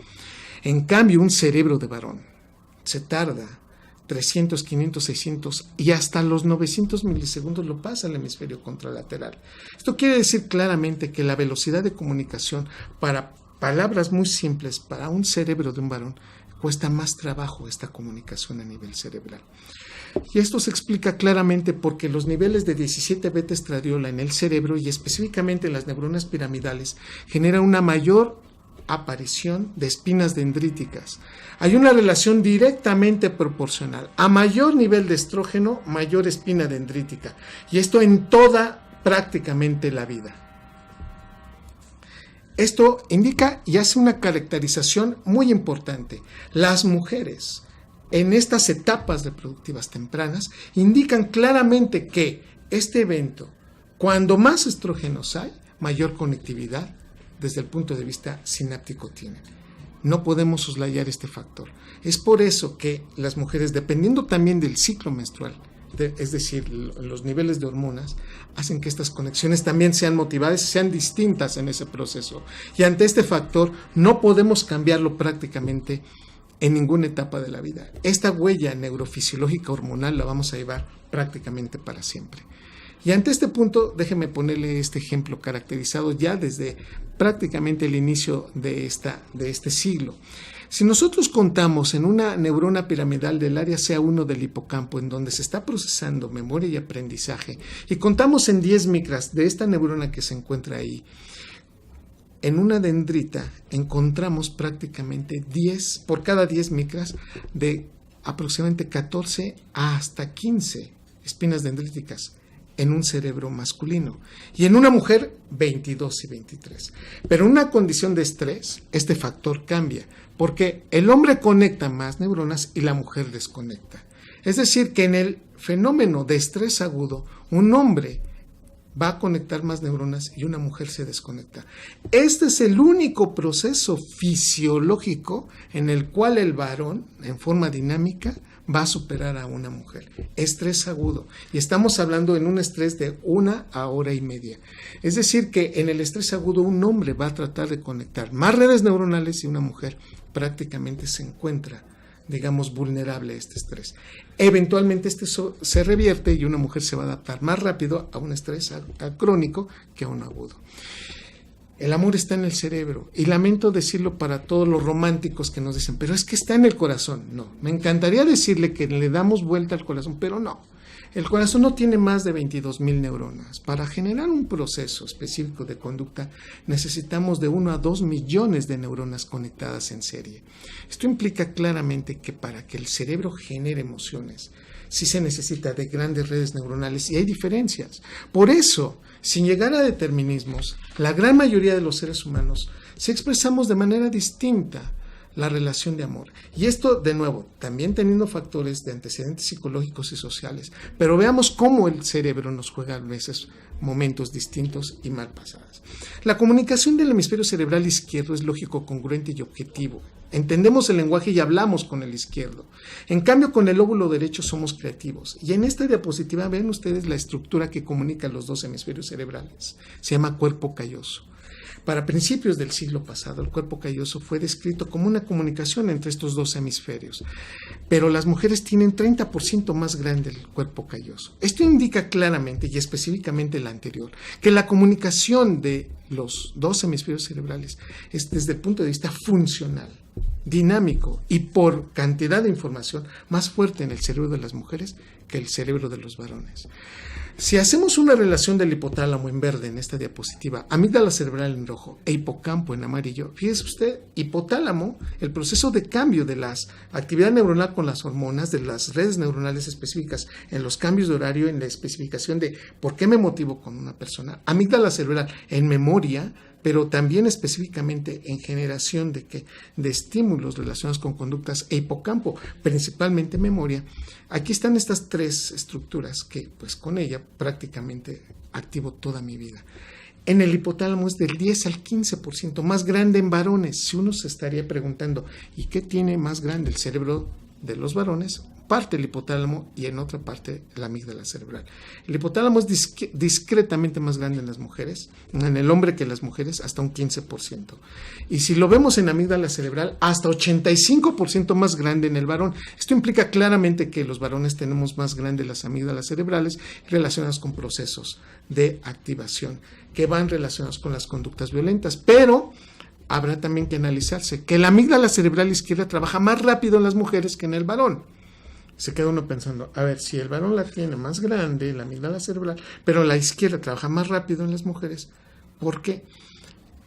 En cambio, un cerebro de varón se tarda 300, 500, 600 y hasta los 900 milisegundos lo pasa al hemisferio contralateral. Esto quiere decir claramente que la velocidad de comunicación para palabras muy simples para un cerebro de un varón cuesta más trabajo esta comunicación a nivel cerebral. Y esto se explica claramente porque los niveles de 17 beta-estradiola en el cerebro y específicamente en las neuronas piramidales generan una mayor aparición de espinas dendríticas. Hay una relación directamente proporcional. A mayor nivel de estrógeno, mayor espina dendrítica. Y esto en toda prácticamente la vida. Esto indica y hace una caracterización muy importante. Las mujeres en estas etapas reproductivas tempranas indican claramente que este evento, cuando más estrógenos hay, mayor conectividad desde el punto de vista sináptico tienen. No podemos soslayar este factor. Es por eso que las mujeres, dependiendo también del ciclo menstrual, es decir, los niveles de hormonas, hacen que estas conexiones también sean motivadas y sean distintas en ese proceso. Y ante este factor no podemos cambiarlo prácticamente en ninguna etapa de la vida. Esta huella neurofisiológica hormonal la vamos a llevar prácticamente para siempre. Y ante este punto, déjeme ponerle este ejemplo caracterizado ya desde prácticamente el inicio de este siglo. Si nosotros contamos en una neurona piramidal del área CA1 del hipocampo, en donde se está procesando memoria y aprendizaje, y contamos en 10 micras de esta neurona que se encuentra ahí, en una dendrita encontramos prácticamente 10, por cada 10 micras, de aproximadamente 14 hasta 15 espinas dendríticas en un cerebro masculino, y en una mujer 22 y 23. Pero en una condición de estrés, este factor cambia, porque el hombre conecta más neuronas y la mujer desconecta. Es decir, que en el fenómeno de estrés agudo, un hombre va a conectar más neuronas y una mujer se desconecta. Este es el único proceso fisiológico en el cual el varón, en forma dinámica, va a superar a una mujer. Estrés agudo. Y estamos hablando en un estrés de 1 a 1 hora y media. Es decir, que en el estrés agudo un hombre va a tratar de conectar más redes neuronales y una mujer prácticamente se encuentra, digamos, vulnerable a este estrés. Eventualmente se revierte y una mujer se va a adaptar más rápido a un estrés crónico que a un agudo. El amor está en el cerebro, y lamento decirlo para todos los románticos que nos dicen, pero es que está en el corazón. No, me encantaría decirle que le damos vuelta al corazón, pero no. El corazón no tiene más de 22,000 neuronas. Para generar un proceso específico de conducta necesitamos de 1 a 2 millones de neuronas conectadas en serie. Esto implica claramente que para que el cerebro genere emociones, sí se necesita de grandes redes neuronales, y hay diferencias. Por eso, sin llegar a determinismos, la gran mayoría de los seres humanos sí expresamos de manera distinta la relación de amor. Y esto, de nuevo, también teniendo factores de antecedentes psicológicos y sociales. Pero veamos cómo el cerebro nos juega a veces momentos distintos y mal pasadas. La comunicación del hemisferio cerebral izquierdo es lógico, congruente y objetivo. Entendemos el lenguaje y hablamos con el izquierdo. En cambio, con el lóbulo derecho somos creativos. Y en esta diapositiva ven ustedes la estructura que comunica los dos hemisferios cerebrales. Se llama cuerpo calloso. Para principios del siglo pasado, el cuerpo calloso fue descrito como una comunicación entre estos dos hemisferios, pero las mujeres tienen 30% más grande el cuerpo calloso. Esto indica claramente y específicamente la anterior, que la comunicación de los dos hemisferios cerebrales es desde el punto de vista funcional, dinámico y por cantidad de información más fuerte en el cerebro de las mujeres que el cerebro de los varones. Si hacemos una relación del hipotálamo en verde en esta diapositiva, amígdala cerebral en rojo e hipocampo en amarillo, fíjese usted, hipotálamo, el proceso de cambio de la actividad neuronal con las hormonas, de las redes neuronales específicas en los cambios de horario, en la especificación de por qué me motivo con una persona, amígdala cerebral en memoria, pero también específicamente en generación de estímulos relacionados con conductas, e hipocampo, principalmente memoria. Aquí están estas tres estructuras que, pues con ella prácticamente activo toda mi vida. En el hipotálamo es del 10 al 15% más grande en varones. Si uno se estaría preguntando, ¿y qué tiene más grande el cerebro de los varones? Parte el hipotálamo y en otra parte la amígdala cerebral. El hipotálamo es discretamente más grande en las mujeres, en el hombre que en las mujeres, hasta un 15%. Y si lo vemos en amígdala cerebral, hasta 85% más grande en el varón. Esto implica claramente que los varones tenemos más grandes las amígdalas cerebrales relacionadas con procesos de activación que van relacionados con las conductas violentas. Pero habrá también que analizarse que la amígdala cerebral izquierda trabaja más rápido en las mujeres que en el varón. Se queda uno pensando, a ver, si el varón la tiene más grande, la amígdala cerebral, pero la izquierda trabaja más rápido en las mujeres, ¿por qué?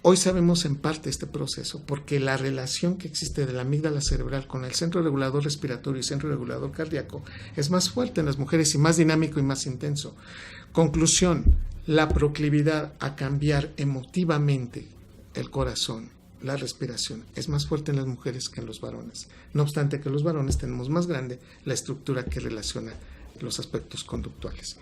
Hoy sabemos en parte este proceso, porque la relación que existe de la amígdala cerebral con el centro regulador respiratorio y centro regulador cardíaco es más fuerte en las mujeres y más dinámico y más intenso. Conclusión, la proclividad a cambiar emotivamente el corazón, la respiración, es más fuerte en las mujeres que en los varones. No obstante que los varones tenemos más grande la estructura que relaciona los aspectos conductuales.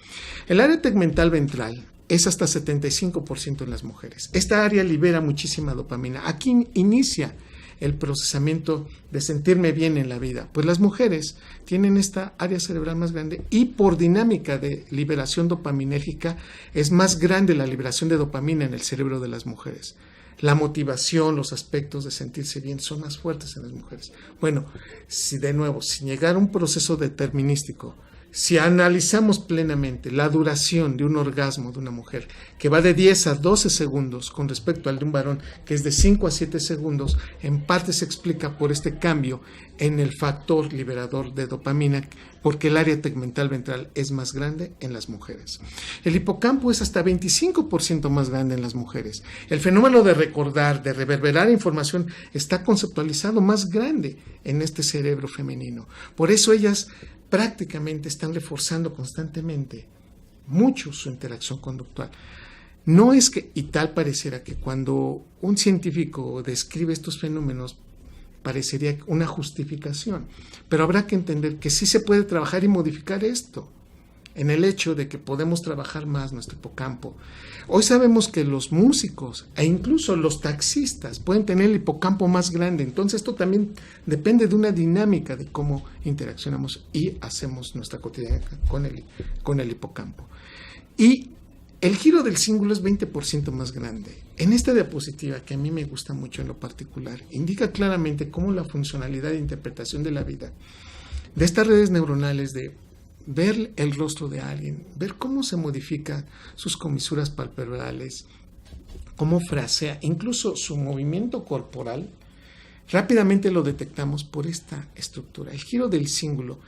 El área tegmental ventral es hasta 75% en las mujeres. Esta área libera muchísima dopamina. Aquí inicia el procesamiento de sentirme bien en la vida. Pues las mujeres tienen esta área cerebral más grande y por dinámica de liberación dopaminérgica es más grande la liberación de dopamina en el cerebro de las mujeres. La motivación, los aspectos de sentirse bien son más fuertes en las mujeres. Bueno, si de nuevo, sin llegar a un proceso determinístico, Si analizamos plenamente la duración de un orgasmo de una mujer, que va de 10 a 12 segundos con respecto al de un varón, que es de 5 a 7 segundos, en parte se explica por este cambio en el factor liberador de dopamina, porque el área tegmental ventral es más grande en las mujeres. El hipocampo es hasta 25% más grande en las mujeres. El fenómeno de recordar, de reverberar información, está conceptualizado más grande en este cerebro femenino. Por eso ellas prácticamente están reforzando constantemente mucho su interacción conductual. No es que, y tal pareciera que cuando un científico describe estos fenómenos, parecería una justificación, pero habrá que entender que sí se puede trabajar y modificar esto, en el hecho de que podemos trabajar más nuestro hipocampo. Hoy sabemos que los músicos e incluso los taxistas pueden tener el hipocampo más grande, entonces esto también depende de una dinámica de cómo interaccionamos y hacemos nuestra cotidianidad con el hipocampo. Y el giro del cíngulo es 20% más grande. En esta diapositiva, que a mí me gusta mucho en lo particular, indica claramente cómo la funcionalidad de interpretación de la vida, de estas redes neuronales de ver el rostro de alguien, ver cómo se modifican sus comisuras palpebrales, cómo frasea, incluso su movimiento corporal, rápidamente lo detectamos por esta estructura. El giro del cíngulo,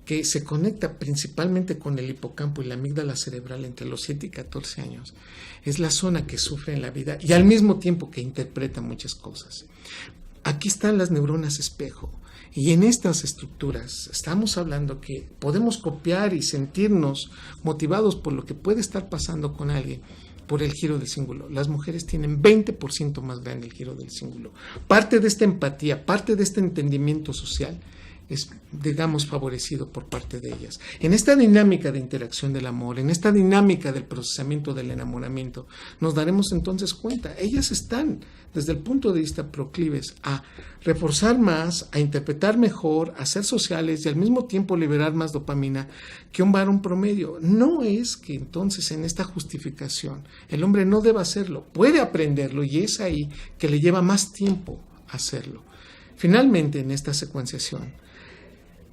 que se conecta principalmente con el hipocampo y la amígdala cerebral entre los 7 y 14 años, es la zona que sufre en la vida y al mismo tiempo que interpreta muchas cosas. Aquí están las neuronas espejo. Y en estas estructuras estamos hablando que podemos copiar y sentirnos motivados por lo que puede estar pasando con alguien por el giro del cíngulo. Las mujeres tienen 20% más grande el giro del cíngulo. Parte de esta empatía, parte de este entendimiento social es, digamos, favorecido por parte de ellas. En esta dinámica de interacción del amor, en esta dinámica del procesamiento del enamoramiento, nos daremos entonces cuenta, ellas están desde el punto de vista proclives a reforzar más, a interpretar mejor, a ser sociales y al mismo tiempo liberar más dopamina que un varón promedio. No es que entonces en esta justificación el hombre no deba hacerlo, puede aprenderlo y es ahí que le lleva más tiempo hacerlo. Finalmente, en esta secuenciación,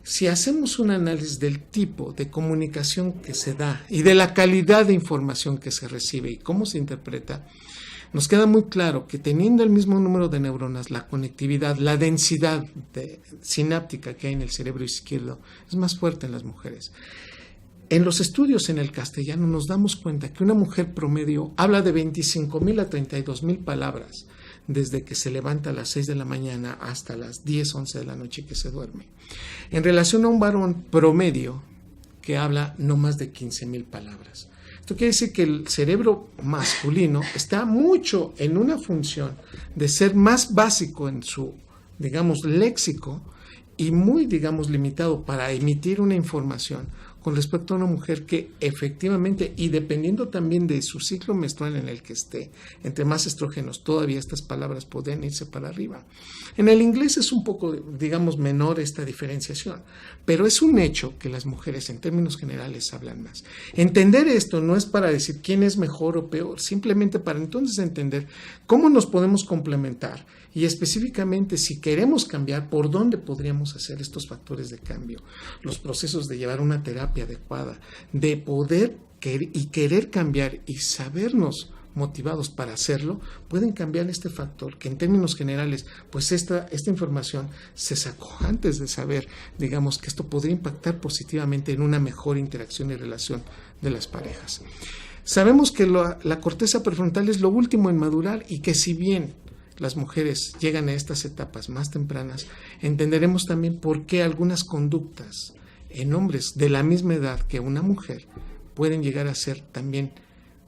si hacemos un análisis del tipo de comunicación que se da y de la calidad de información que se recibe y cómo se interpreta, nos queda muy claro que teniendo el mismo número de neuronas, la conectividad, la densidad sináptica que hay en el cerebro izquierdo es más fuerte en las mujeres. En los estudios en el castellano nos damos cuenta que una mujer promedio habla de 25,000 a 32,000 palabras desde que se levanta a las 6 de la mañana hasta las 10, 11 de la noche que se duerme, en relación a un varón promedio que habla no más de 15,000 palabras. Esto quiere decir que el cerebro masculino está mucho en una función de ser más básico en su, digamos, léxico y muy, digamos, limitado para emitir una información con respecto a una mujer que efectivamente, y dependiendo también de su ciclo menstrual en el que esté, entre más estrógenos, todavía estas palabras pueden irse para arriba. En el inglés es un poco, digamos, menor esta diferenciación, pero es un hecho que las mujeres en términos generales hablan más. Entender esto no es para decir quién es mejor o peor, simplemente para entonces entender cómo nos podemos complementar y específicamente si queremos cambiar, por dónde podríamos hacer estos factores de cambio, los procesos de llevar una terapia adecuada, de poder querer cambiar y sabernos motivados para hacerlo, pueden cambiar este factor que en términos generales, pues esta información se sacó antes de saber, digamos, que esto podría impactar positivamente en una mejor interacción y relación de las parejas. Sabemos que la corteza prefrontal es lo último en madurar y que si bien las mujeres llegan a estas etapas más tempranas, entenderemos también por qué algunas conductas en hombres de la misma edad que una mujer pueden llegar a ser también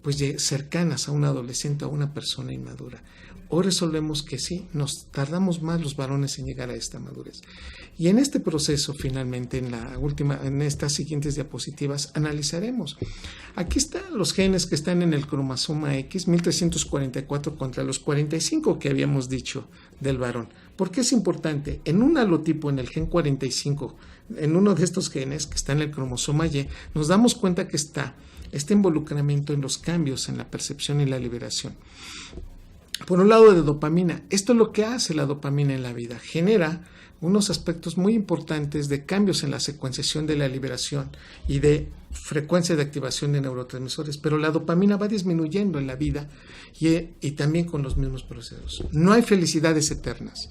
pues cercanas a un adolescente o a una persona inmadura. Hoy resolvemos que sí, nos tardamos más los varones en llegar a esta madurez. Y en este proceso, finalmente, en estas siguientes diapositivas, analizaremos. Aquí están los genes que están en el cromosoma X, 1344 contra los 45 que habíamos dicho del varón. ¿Por qué es importante? En un halotipo, en el gen 45, en uno de estos genes que está en el cromosoma Y, nos damos cuenta que está este involucramiento en los cambios en la percepción y la liberación. Por un lado, de dopamina. Esto es lo que hace la dopamina en la vida. Genera unos aspectos muy importantes de cambios en la secuenciación de la liberación y de frecuencia de activación de neurotransmisores, pero la dopamina va disminuyendo en la vida y también con los mismos procesos. No hay felicidades eternas.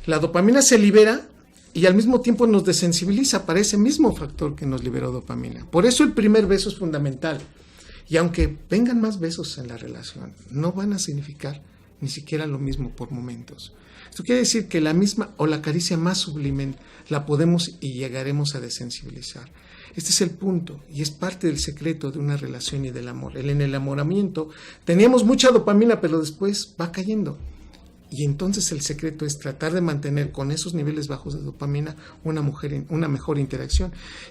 La dopamina se libera y al mismo tiempo nos desensibiliza para ese mismo factor que nos liberó dopamina. Por eso el primer beso es fundamental. Y aunque vengan más besos en la relación, no van a significar ni siquiera lo mismo por momentos. Esto quiere decir que la misma o la caricia más sublime la podemos y llegaremos a desensibilizar. Este es el punto y es parte del secreto de una relación y del amor. En el enamoramiento teníamos mucha dopamina, pero después va cayendo. Y entonces el secreto es tratar de mantener con esos niveles bajos de dopamina una mejor interacción.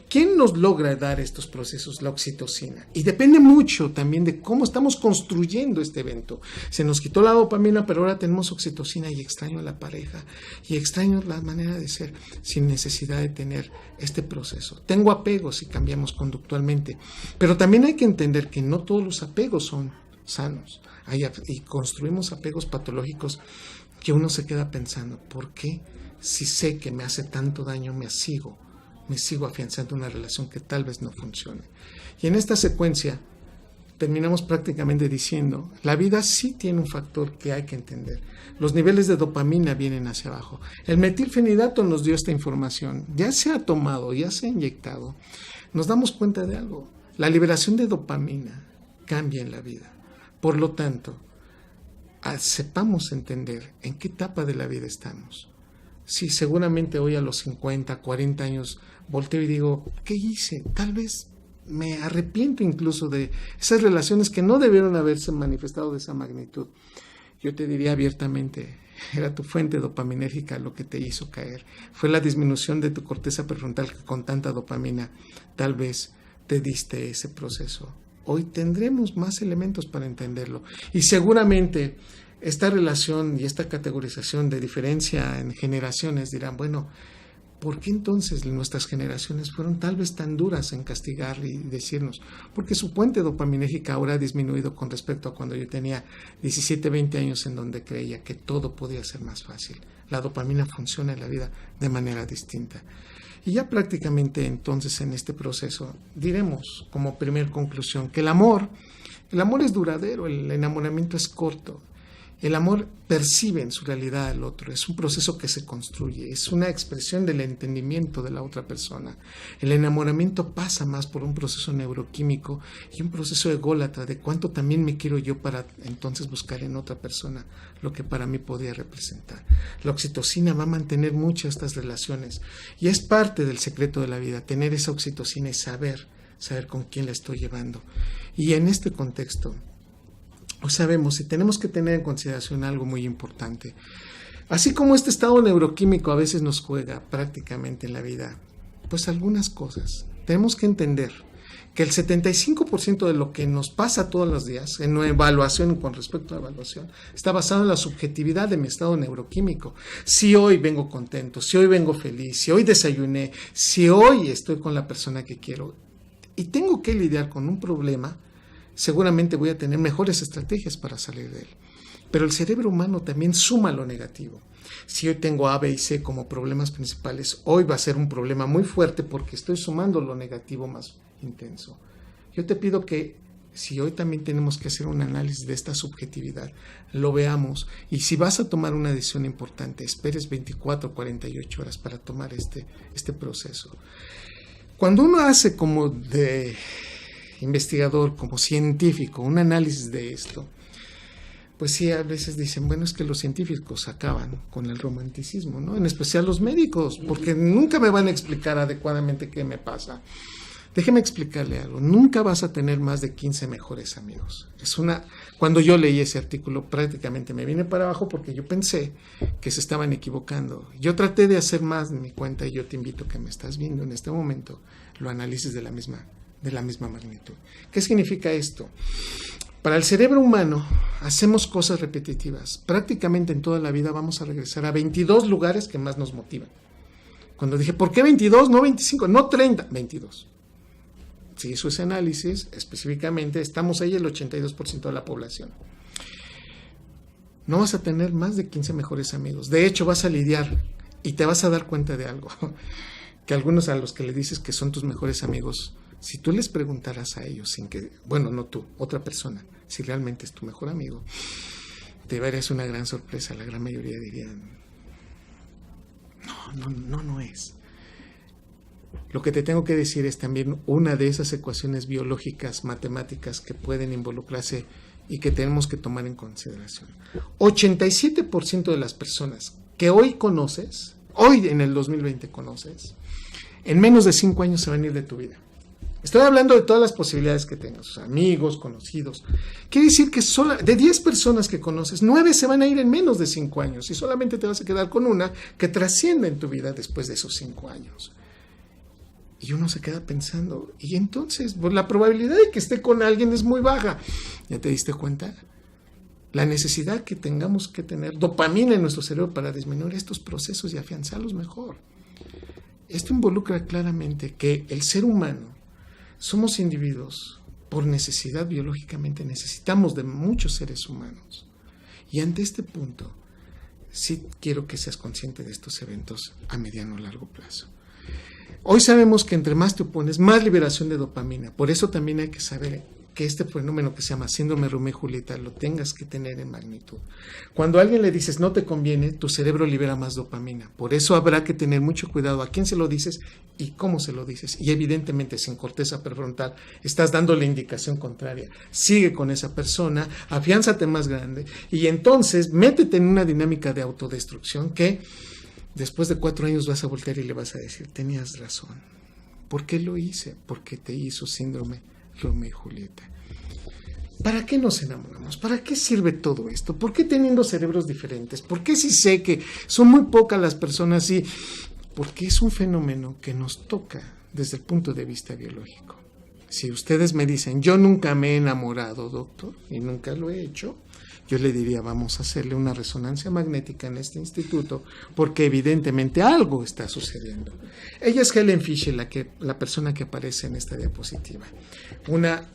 ¿Quién nos logra dar estos procesos? La oxitocina. Y depende mucho también de cómo estamos construyendo este evento. Se nos quitó la dopamina, pero ahora tenemos oxitocina y extraño a la pareja. Y extraño la manera de ser sin necesidad de tener este proceso. Tengo apegos y cambiamos conductualmente. Pero también hay que entender que no todos los apegos son sanos. Y construimos apegos patológicos que uno se queda pensando, ¿por qué si sé que me hace tanto daño me sigo afianzando una relación que tal vez no funcione? Y en esta secuencia terminamos prácticamente diciendo, la vida sí tiene un factor que hay que entender. Los niveles de dopamina vienen hacia abajo. El metilfenidato nos dio esta información, ya se ha tomado, ya se ha inyectado. Nos damos cuenta de algo, la liberación de dopamina cambia en la vida. Por lo tanto, sepamos entender en qué etapa de la vida estamos. Sí, seguramente hoy a los 50, 40 años volteo y digo, ¿qué hice? Tal vez me arrepiento incluso de esas relaciones que no debieron haberse manifestado de esa magnitud. Yo te diría abiertamente, era tu fuente dopaminérgica lo que te hizo caer. Fue la disminución de tu corteza prefrontal que con tanta dopamina tal vez te diste ese proceso. Hoy tendremos más elementos para entenderlo. Y seguramente esta relación y esta categorización de diferencia en generaciones dirán, bueno, ¿por qué entonces nuestras generaciones fueron tal vez tan duras en castigar y decirnos? Porque su puente dopaminérgica ahora ha disminuido con respecto a cuando yo tenía 17, 20 años en donde creía que todo podía ser más fácil. La dopamina funciona en la vida de manera distinta. Y ya prácticamente entonces en este proceso diremos como primer conclusión que el amor es duradero, el enamoramiento es corto. El amor percibe en su realidad al otro, es un proceso que se construye, es una expresión del entendimiento de la otra persona. El enamoramiento pasa más por un proceso neuroquímico y un proceso ególatra de cuánto también me quiero yo para entonces buscar en otra persona lo que para mí podía representar. La oxitocina va a mantener mucho estas relaciones y es parte del secreto de la vida, tener esa oxitocina y saber con quién la estoy llevando. Y en este contexto, sabemos y tenemos que tener en consideración algo muy importante. Así como este estado neuroquímico a veces nos juega prácticamente en la vida, pues algunas cosas. Tenemos que entender que el 75% de lo que nos pasa todos los días en una evaluación con respecto a la evaluación está basado en la subjetividad de mi estado neuroquímico. Si hoy vengo contento, si hoy vengo feliz, si hoy desayuné, si hoy estoy con la persona que quiero y tengo que lidiar con un problema, seguramente voy a tener mejores estrategias para salir de él. Pero el cerebro humano también suma lo negativo. Si hoy tengo A, B y C como problemas principales, hoy va a ser un problema muy fuerte porque estoy sumando lo negativo más intenso. Yo te pido que si hoy también tenemos que hacer un análisis de esta subjetividad, lo veamos y si vas a tomar una decisión importante, esperes 24 o 48 horas para tomar este proceso. Cuando uno hace como de investigador, como científico, un análisis de esto, pues sí, a veces dicen, bueno, es que los científicos acaban con el romanticismo, ¿no? En especial los médicos, porque nunca me van a explicar adecuadamente qué me pasa. Déjeme explicarle algo, nunca vas a tener más de 15 mejores amigos. Cuando yo leí ese artículo prácticamente me vine para abajo porque yo pensé que se estaban equivocando. Yo traté de hacer más de mi cuenta y yo te invito a que me estás viendo en este momento, lo analices de la misma magnitud. ¿Qué significa esto? Para el cerebro humano hacemos cosas repetitivas. Prácticamente en toda la vida vamos a regresar a 22 lugares que más nos motivan. Cuando dije, ¿por qué 22? No 25, no 30, 22. Si hizo ese análisis, específicamente estamos ahí el 82% de la población. No vas a tener más de 15 mejores amigos. De hecho, vas a lidiar Y te vas a dar cuenta de algo, que algunos a los que le dices que son tus mejores amigos, si tú les preguntaras a ellos, sin que, bueno, no tú, otra persona, si realmente es tu mejor amigo, te verías una gran sorpresa. La gran mayoría dirían, no es. Lo que te tengo que decir es también una de esas ecuaciones biológicas, matemáticas que pueden involucrarse y que tenemos que tomar en consideración. 87% de las personas que hoy conoces, hoy en el 2020 conoces, en menos de 5 años se van a ir de tu vida. Estoy hablando de todas las posibilidades que tengas, amigos, conocidos. Quiere decir que de 10 personas que conoces, 9 se van a ir en menos de 5 años y solamente te vas a quedar con una que trascienda en tu vida después de esos 5 años. Y uno se queda pensando, y entonces pues, la probabilidad de que esté con alguien es muy baja. ¿Ya te diste cuenta? La necesidad que tengamos que tener dopamina en nuestro cerebro para disminuir estos procesos y afianzarlos mejor. Esto involucra claramente que el ser humano somos individuos, por necesidad biológicamente necesitamos de muchos seres humanos. Y ante este punto, sí quiero que seas consciente de estos eventos a mediano o largo plazo. Hoy sabemos que entre más te opones, más liberación de dopamina. Por eso también hay que saber que este fenómeno que se llama síndrome Romeo y Julieta lo tengas que tener en magnitud. Cuando a alguien le dices no te conviene, tu cerebro libera más dopamina. Por eso habrá que tener mucho cuidado a quién se lo dices y cómo se lo dices. Y evidentemente sin corteza prefrontal estás dando la indicación contraria. Sigue con esa persona, afiánzate más grande y entonces métete en una dinámica de autodestrucción que después de 4 años vas a voltear y le vas a decir, tenías razón. ¿Por qué lo hice? Porque te hizo síndrome Romeo y Julieta. ¿Para qué nos enamoramos? ¿Para qué sirve todo esto? ¿Por qué teniendo cerebros diferentes? ¿Por qué si sé que son muy pocas las personas y porque es un fenómeno que nos toca desde el punto de vista biológico? Si ustedes me dicen, yo nunca me he enamorado, doctor, y nunca lo he hecho, yo le diría, vamos a hacerle una resonancia magnética en este instituto, porque evidentemente algo está sucediendo. Ella es Helen Fisher, la persona que aparece en esta diapositiva. Una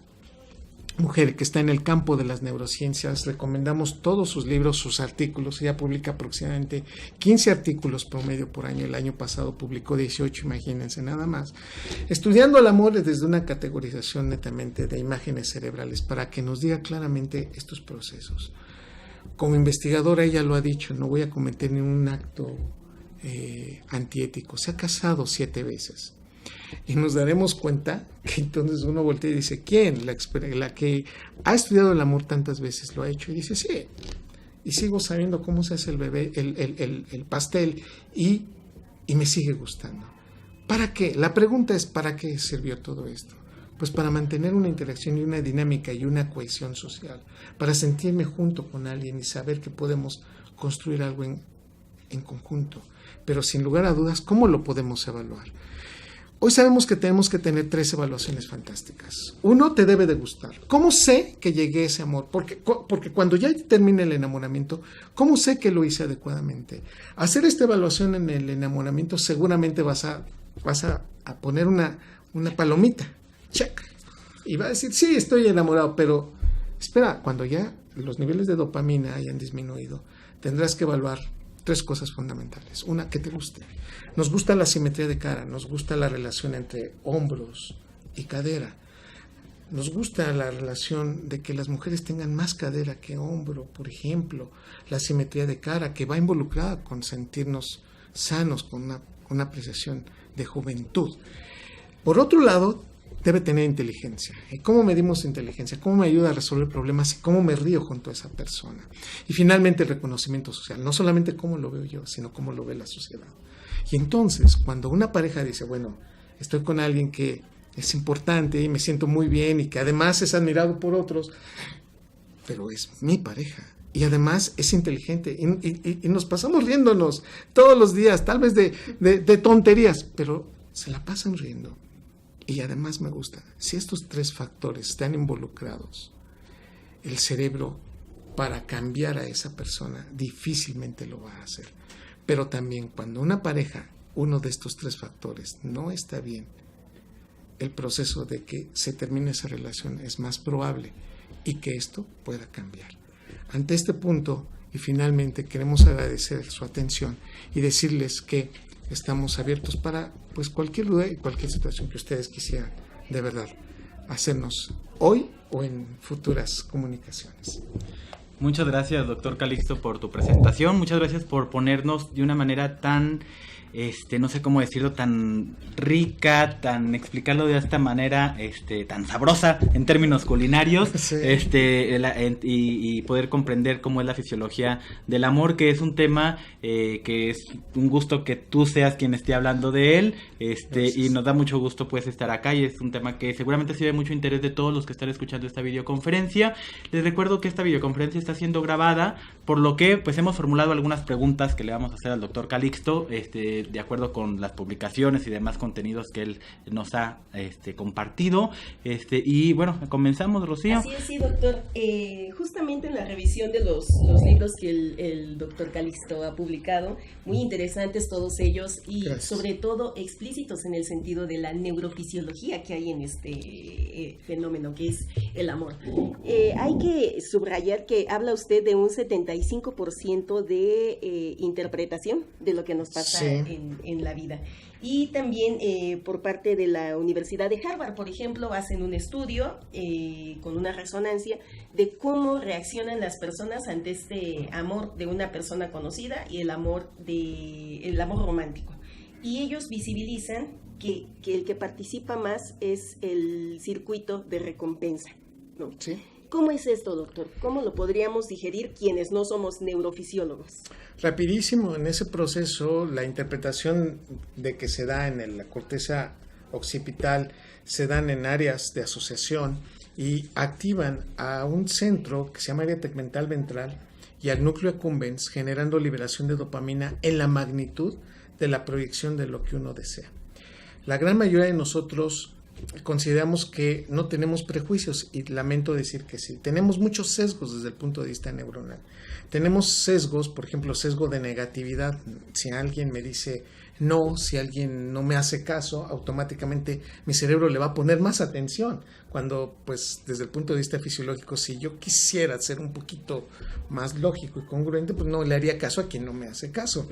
mujer que está en el campo de las neurociencias. Recomendamos todos sus libros, sus artículos. Ella publica aproximadamente 15 artículos promedio por año. El año pasado publicó 18, imagínense nada más. Estudiando el amor desde una categorización netamente de imágenes cerebrales para que nos diga claramente estos procesos. Como investigadora ella lo ha dicho, no voy a cometer ningún acto antiético. Se ha casado 7 veces. Y nos daremos cuenta que entonces uno voltea y dice, ¿quién? La que ha estudiado el amor tantas veces lo ha hecho. Y dice, sí. Y sigo sabiendo cómo se hace el bebé, el pastel y me sigue gustando. ¿Para qué? La pregunta es, ¿para qué sirvió todo esto? Pues para mantener una interacción y una dinámica y una cohesión social. Para sentirme junto con alguien y saber que podemos construir algo en conjunto. Pero sin lugar a dudas, ¿cómo lo podemos evaluar? Hoy sabemos que tenemos que tener 3 evaluaciones fantásticas. 1, te debe de gustar. ¿Cómo sé que llegué a ese amor? Porque cuando ya termine el enamoramiento, ¿cómo sé que lo hice adecuadamente? Hacer esta evaluación en el enamoramiento seguramente vas a poner una palomita. Check. Y va a decir, sí, estoy enamorado, pero espera, cuando ya los niveles de dopamina hayan disminuido, tendrás que evaluar 3 cosas fundamentales. Una, que te guste. Nos gusta la simetría de cara, nos gusta la relación entre hombros y cadera. Nos gusta la relación de que las mujeres tengan más cadera que hombro, por ejemplo. La simetría de cara, que va involucrada con sentirnos sanos, con una apreciación de juventud. Por otro lado, debe tener inteligencia. ¿Y cómo medimos inteligencia? ¿Cómo me ayuda a resolver problemas? ¿Y cómo me río junto a esa persona? Y finalmente el reconocimiento social. No solamente cómo lo veo yo, sino cómo lo ve la sociedad. Y entonces, cuando una pareja dice, bueno, estoy con alguien que es importante y me siento muy bien y que además es admirado por otros, pero es mi pareja. Y además es inteligente. Y nos pasamos riéndonos todos los días, tal vez de tonterías, pero se la pasan riendo. Y además me gusta, si estos 3 factores están involucrados, el cerebro para cambiar a esa persona difícilmente lo va a hacer. Pero también cuando una pareja, uno de estos 3 factores no está bien, el proceso de que se termine esa relación es más probable y que esto pueda cambiar. Ante este punto, Y finalmente queremos agradecer su atención y decirles que estamos abiertos para pues cualquier duda y cualquier situación que ustedes quisieran de verdad hacernos hoy o en futuras comunicaciones. Muchas gracias, doctor Calixto, por tu presentación. Muchas gracias por ponernos de una manera tan, no sé cómo decirlo, tan rica, tan explicarlo de esta manera, tan sabrosa en términos culinarios, Sí. Y poder comprender cómo es la fisiología del amor, que es un tema que es un gusto que tú seas quien esté hablando de él, y nos da mucho gusto pues estar acá, y es un tema que seguramente sirve mucho interés de todos los que están escuchando esta videoconferencia. Les recuerdo que esta videoconferencia está siendo grabada, por lo que pues hemos formulado algunas preguntas que le vamos a hacer al doctor Calixto, de acuerdo con las publicaciones y demás contenidos que él nos ha compartido, y bueno, comenzamos, Rocío. Así es, sí, doctor. Justamente en la revisión de los libros que el doctor Calixto ha publicado, muy interesantes todos ellos, y Gracias. sobre todo explícitos en el sentido de la neurofisiología que hay en este fenómeno que es el amor. Hay que subrayar que habla usted de un 75% de interpretación de lo que nos pasa Sí. en la vida. Y también por parte de la Universidad de Harvard, por ejemplo, hacen un estudio con una resonancia de cómo reaccionan las personas ante este amor de una persona conocida y el amor romántico. Y ellos visibilizan que el que participa más es el circuito de recompensa, ¿no? ¿Sí? ¿Cómo es esto, doctor? ¿Cómo lo podríamos digerir quienes no somos neurofisiólogos? Rapidísimo, en ese proceso la interpretación de que se da en la corteza occipital se dan en áreas de asociación y activan a un centro que se llama área tegmental ventral y al núcleo accumbens, generando liberación de dopamina en la magnitud de la proyección de lo que uno desea. La gran mayoría de nosotros consideramos que no tenemos prejuicios, y lamento decir que sí. Tenemos muchos sesgos desde el punto de vista neuronal. Tenemos sesgos, por ejemplo, sesgo de negatividad. Si alguien me dice no, si alguien no me hace caso, automáticamente mi cerebro le va a poner más atención. Cuando, pues, desde el punto de vista fisiológico, si yo quisiera ser un poquito más lógico y congruente, pues no le haría caso a quien no me hace caso.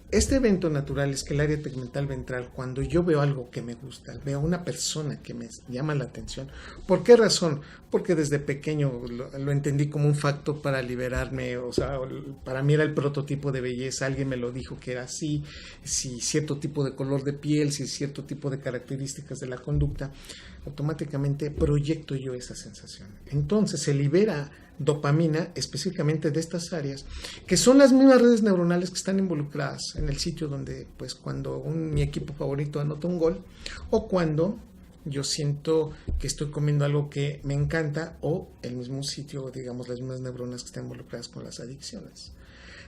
Este evento natural es que el área tegmental ventral, cuando yo veo algo que me gusta, veo a una persona que me llama la atención, ¿por qué razón? Porque desde pequeño lo entendí como un factor para liberarme, o sea, para mí era el prototipo de belleza, alguien me lo dijo que era así, si cierto tipo de color de piel, si cierto tipo de características de la conducta, automáticamente proyecto yo esa sensación. Entonces se libera dopamina específicamente de estas áreas, que son las mismas redes neuronales que están involucradas en el sitio donde, pues, cuando mi equipo favorito anota un gol, o cuando yo siento que estoy comiendo algo que me encanta, o el mismo sitio, digamos, las mismas neuronas que están involucradas con las adicciones.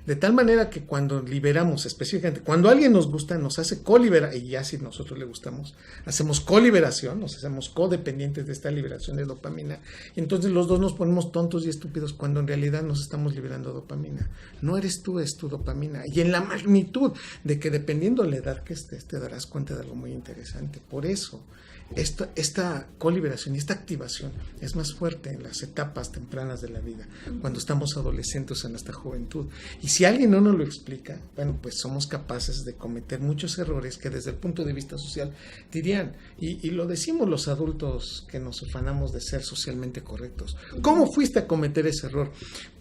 De tal manera que cuando liberamos, específicamente, cuando a alguien nos gusta, nos hace coliberación, y ya si nosotros le gustamos, hacemos coliberación, nos hacemos codependientes de esta liberación de dopamina, y entonces los dos nos ponemos tontos y estúpidos cuando en realidad nos estamos liberando dopamina. No eres tú, es tu dopamina, y en la magnitud de que dependiendo de la edad que estés, te darás cuenta de algo muy interesante. Por eso, esta coliberación y esta activación es más fuerte en las etapas tempranas de la vida, cuando estamos adolescentes, en nuestra juventud. Y si alguien no nos lo explica, bueno, pues somos capaces de cometer muchos errores que desde el punto de vista social dirían, y lo decimos los adultos que nos afanamos de ser socialmente correctos. ¿Cómo fuiste a cometer ese error?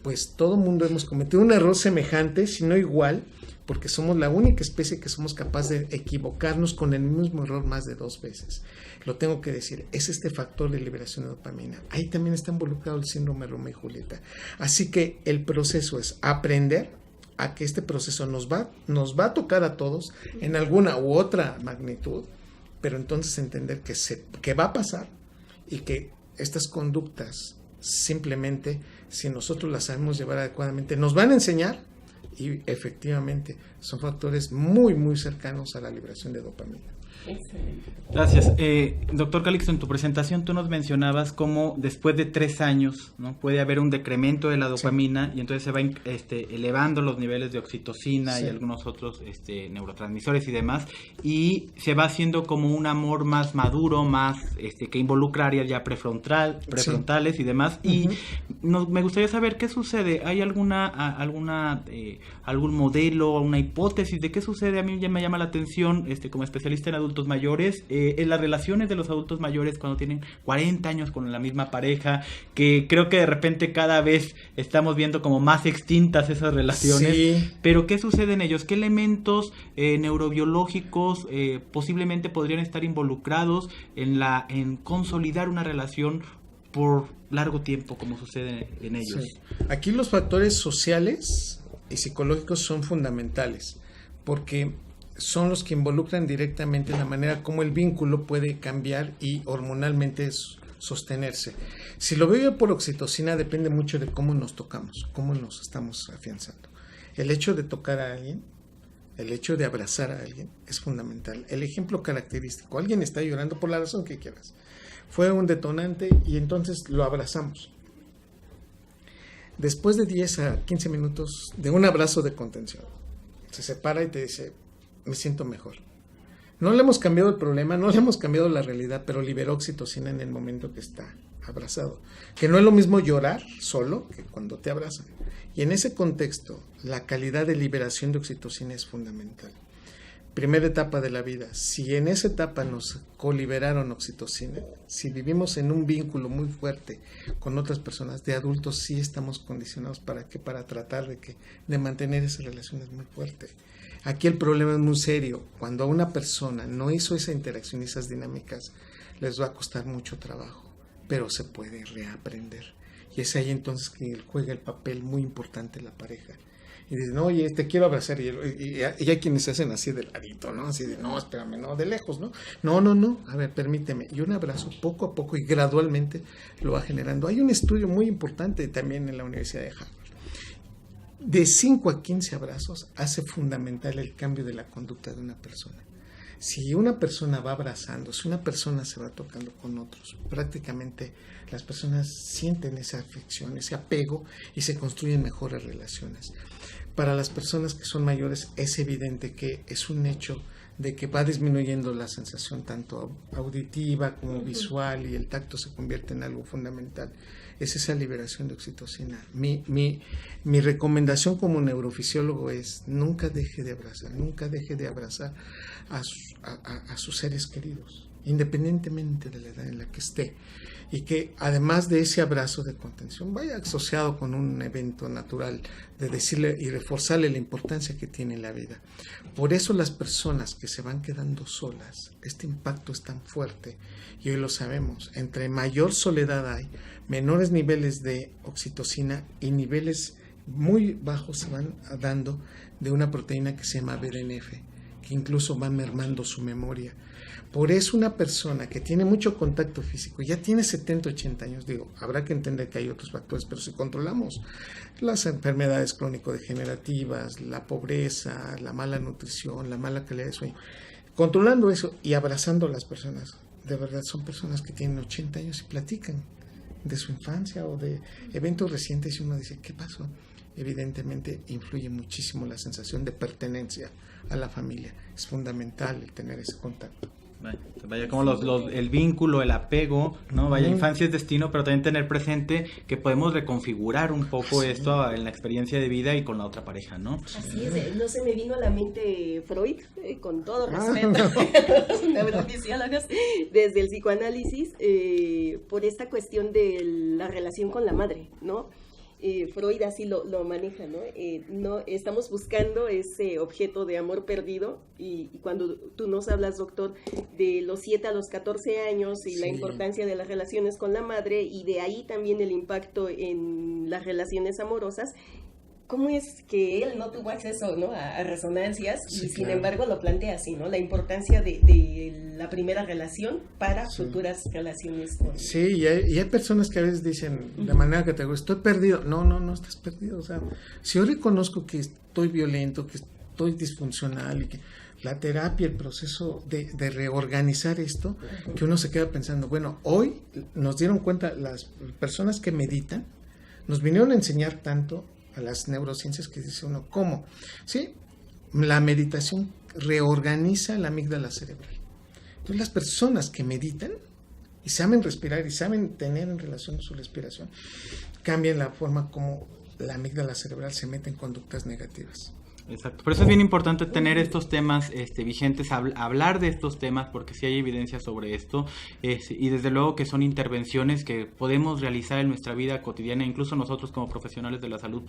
Pues todo mundo hemos cometido un error semejante, si no igual, porque somos la única especie que somos capaces de equivocarnos con el mismo error más de 2 veces. Lo tengo que decir, es este factor de liberación de dopamina. Ahí también está involucrado el síndrome Romeo y Julieta. Así que el proceso es aprender a que este proceso nos va a tocar a todos en alguna u otra magnitud, pero entonces entender que va a pasar, y que estas conductas simplemente, si nosotros las sabemos llevar adecuadamente, nos van a enseñar, y efectivamente son factores muy muy cercanos a la liberación de dopamina. Excelente. Gracias. Doctor Calixto, en tu presentación tú nos mencionabas cómo después de 3 años, ¿no?, puede haber un decremento de la dopamina, sí, y entonces se va elevando los niveles de oxitocina, sí, y algunos otros neurotransmisores y demás, y se va haciendo como un amor más maduro, más que involucra áreas ya prefrontales, sí, y demás, y me gustaría saber qué sucede. ¿Hay algún modelo, una hipótesis de qué sucede? A mí ya me llama la atención, como especialista en adultos mayores, en las relaciones de los adultos mayores cuando tienen 40 años con la misma pareja, que creo que de repente cada vez estamos viendo como más extintas esas relaciones. Sí. Pero ¿qué sucede en ellos? ¿Qué elementos neurobiológicos posiblemente podrían estar involucrados en consolidar una relación por largo tiempo, como sucede en ellos? Sí. Aquí los factores sociales y psicológicos son fundamentales, porque son los que involucran directamente la manera como el vínculo puede cambiar y hormonalmente sostenerse. Si lo veo por oxitocina, depende mucho de cómo nos tocamos, cómo nos estamos afianzando. El hecho de tocar a alguien, el hecho de abrazar a alguien es fundamental. El ejemplo característico, alguien está llorando por la razón que quieras. Fue un detonante y entonces lo abrazamos. Después de 10 a 15 minutos de un abrazo de contención, se separa y te dice, me siento mejor. No le hemos cambiado el problema, no le hemos cambiado la realidad, pero liberó oxitocina en el momento que está abrazado. Que no es lo mismo llorar solo que cuando te abrazan. Y en ese contexto, la calidad de liberación de oxitocina es fundamental. Primera etapa de la vida. Si en esa etapa nos coliberaron oxitocina, si vivimos en un vínculo muy fuerte con otras personas, de adultos sí estamos condicionados para tratar de mantener esa relación es muy fuerte. Aquí el problema es muy serio. Cuando a una persona no hizo esa interacción y esas dinámicas, les va a costar mucho trabajo, pero se puede reaprender. Y es ahí entonces que juega el papel muy importante la pareja. Y dicen, oye, te quiero abrazar. Y hay quienes se hacen así de ladito, ¿no? Así de, no, espérame, no, de lejos, ¿no? No, a ver, permíteme. Y un abrazo poco a poco y gradualmente lo va generando. Hay un estudio muy importante también en la Universidad de Harvard. De 5 a 15 abrazos hace fundamental el cambio de la conducta de una persona. Si una persona va abrazando, si una persona se va tocando con otros, prácticamente las personas sienten esa afección, ese apego y se construyen mejores relaciones. Para las personas que son mayores es evidente que es un hecho de que va disminuyendo la sensación tanto auditiva como visual y el tacto se convierte en algo fundamental. Es esa liberación de oxitocina. Mi recomendación como neurofisiólogo es nunca deje de abrazar a sus seres queridos, independientemente de la edad en la que esté. Y que además de ese abrazo de contención vaya asociado con un evento natural de decirle y reforzarle la importancia que tiene en la vida. Por eso las personas que se van quedando solas, este impacto es tan fuerte y hoy lo sabemos. Entre mayor soledad hay, menores niveles de oxitocina y niveles muy bajos se van dando de una proteína que se llama BDNF, que incluso va mermando su memoria. Por eso una persona que tiene mucho contacto físico, ya tiene 70, 80 años, habrá que entender que hay otros factores, pero si controlamos las enfermedades crónico-degenerativas, la pobreza, la mala nutrición, la mala calidad de sueño, controlando eso y abrazando a las personas, de verdad son personas que tienen 80 años y platican de su infancia o de eventos recientes y uno dice, ¿qué pasó? Evidentemente influye muchísimo la sensación de pertenencia a la familia. Es fundamental el tener ese contacto. Vaya como el vínculo, el apego, ¿no? Vaya, infancia es destino, pero también tener presente que podemos reconfigurar un poco esto en la experiencia de vida y con la otra pareja, ¿no? Así es, no se me vino a la mente Freud, con todo respeto, neurofisiólogos, desde el psicoanálisis, por esta cuestión de la relación con la madre, ¿no? Freud así lo maneja, ¿no? No estamos buscando ese objeto de amor perdido y cuando tú nos hablas, doctor, de los 7 a los 14 años y la importancia de las relaciones con la madre y de ahí también el impacto en las relaciones amorosas, ¿cómo es que él no tuvo acceso, ¿no?, a resonancias y sin embargo lo plantea así, ¿no? La importancia de la primera relación para futuras relaciones con... Sí, y hay personas que a veces dicen de manera que te digo, estoy perdido. No estás perdido. O sea, si yo reconozco que estoy violento, que estoy disfuncional y que la terapia, el proceso de reorganizar esto, que uno se queda pensando, bueno, hoy nos dieron cuenta las personas que meditan, nos vinieron a enseñar tanto a las neurociencias que dice uno, ¿cómo? Sí, la meditación reorganiza la amígdala cerebral. Entonces las personas que meditan y saben respirar y saben tener en relación su respiración, cambian la forma como la amígdala cerebral se mete en conductas negativas. Exacto, por eso es bien importante tener estos temas vigentes, hablar de estos temas, porque sí hay evidencia sobre esto, y desde luego que son intervenciones que podemos realizar en nuestra vida cotidiana, incluso nosotros como profesionales de la salud,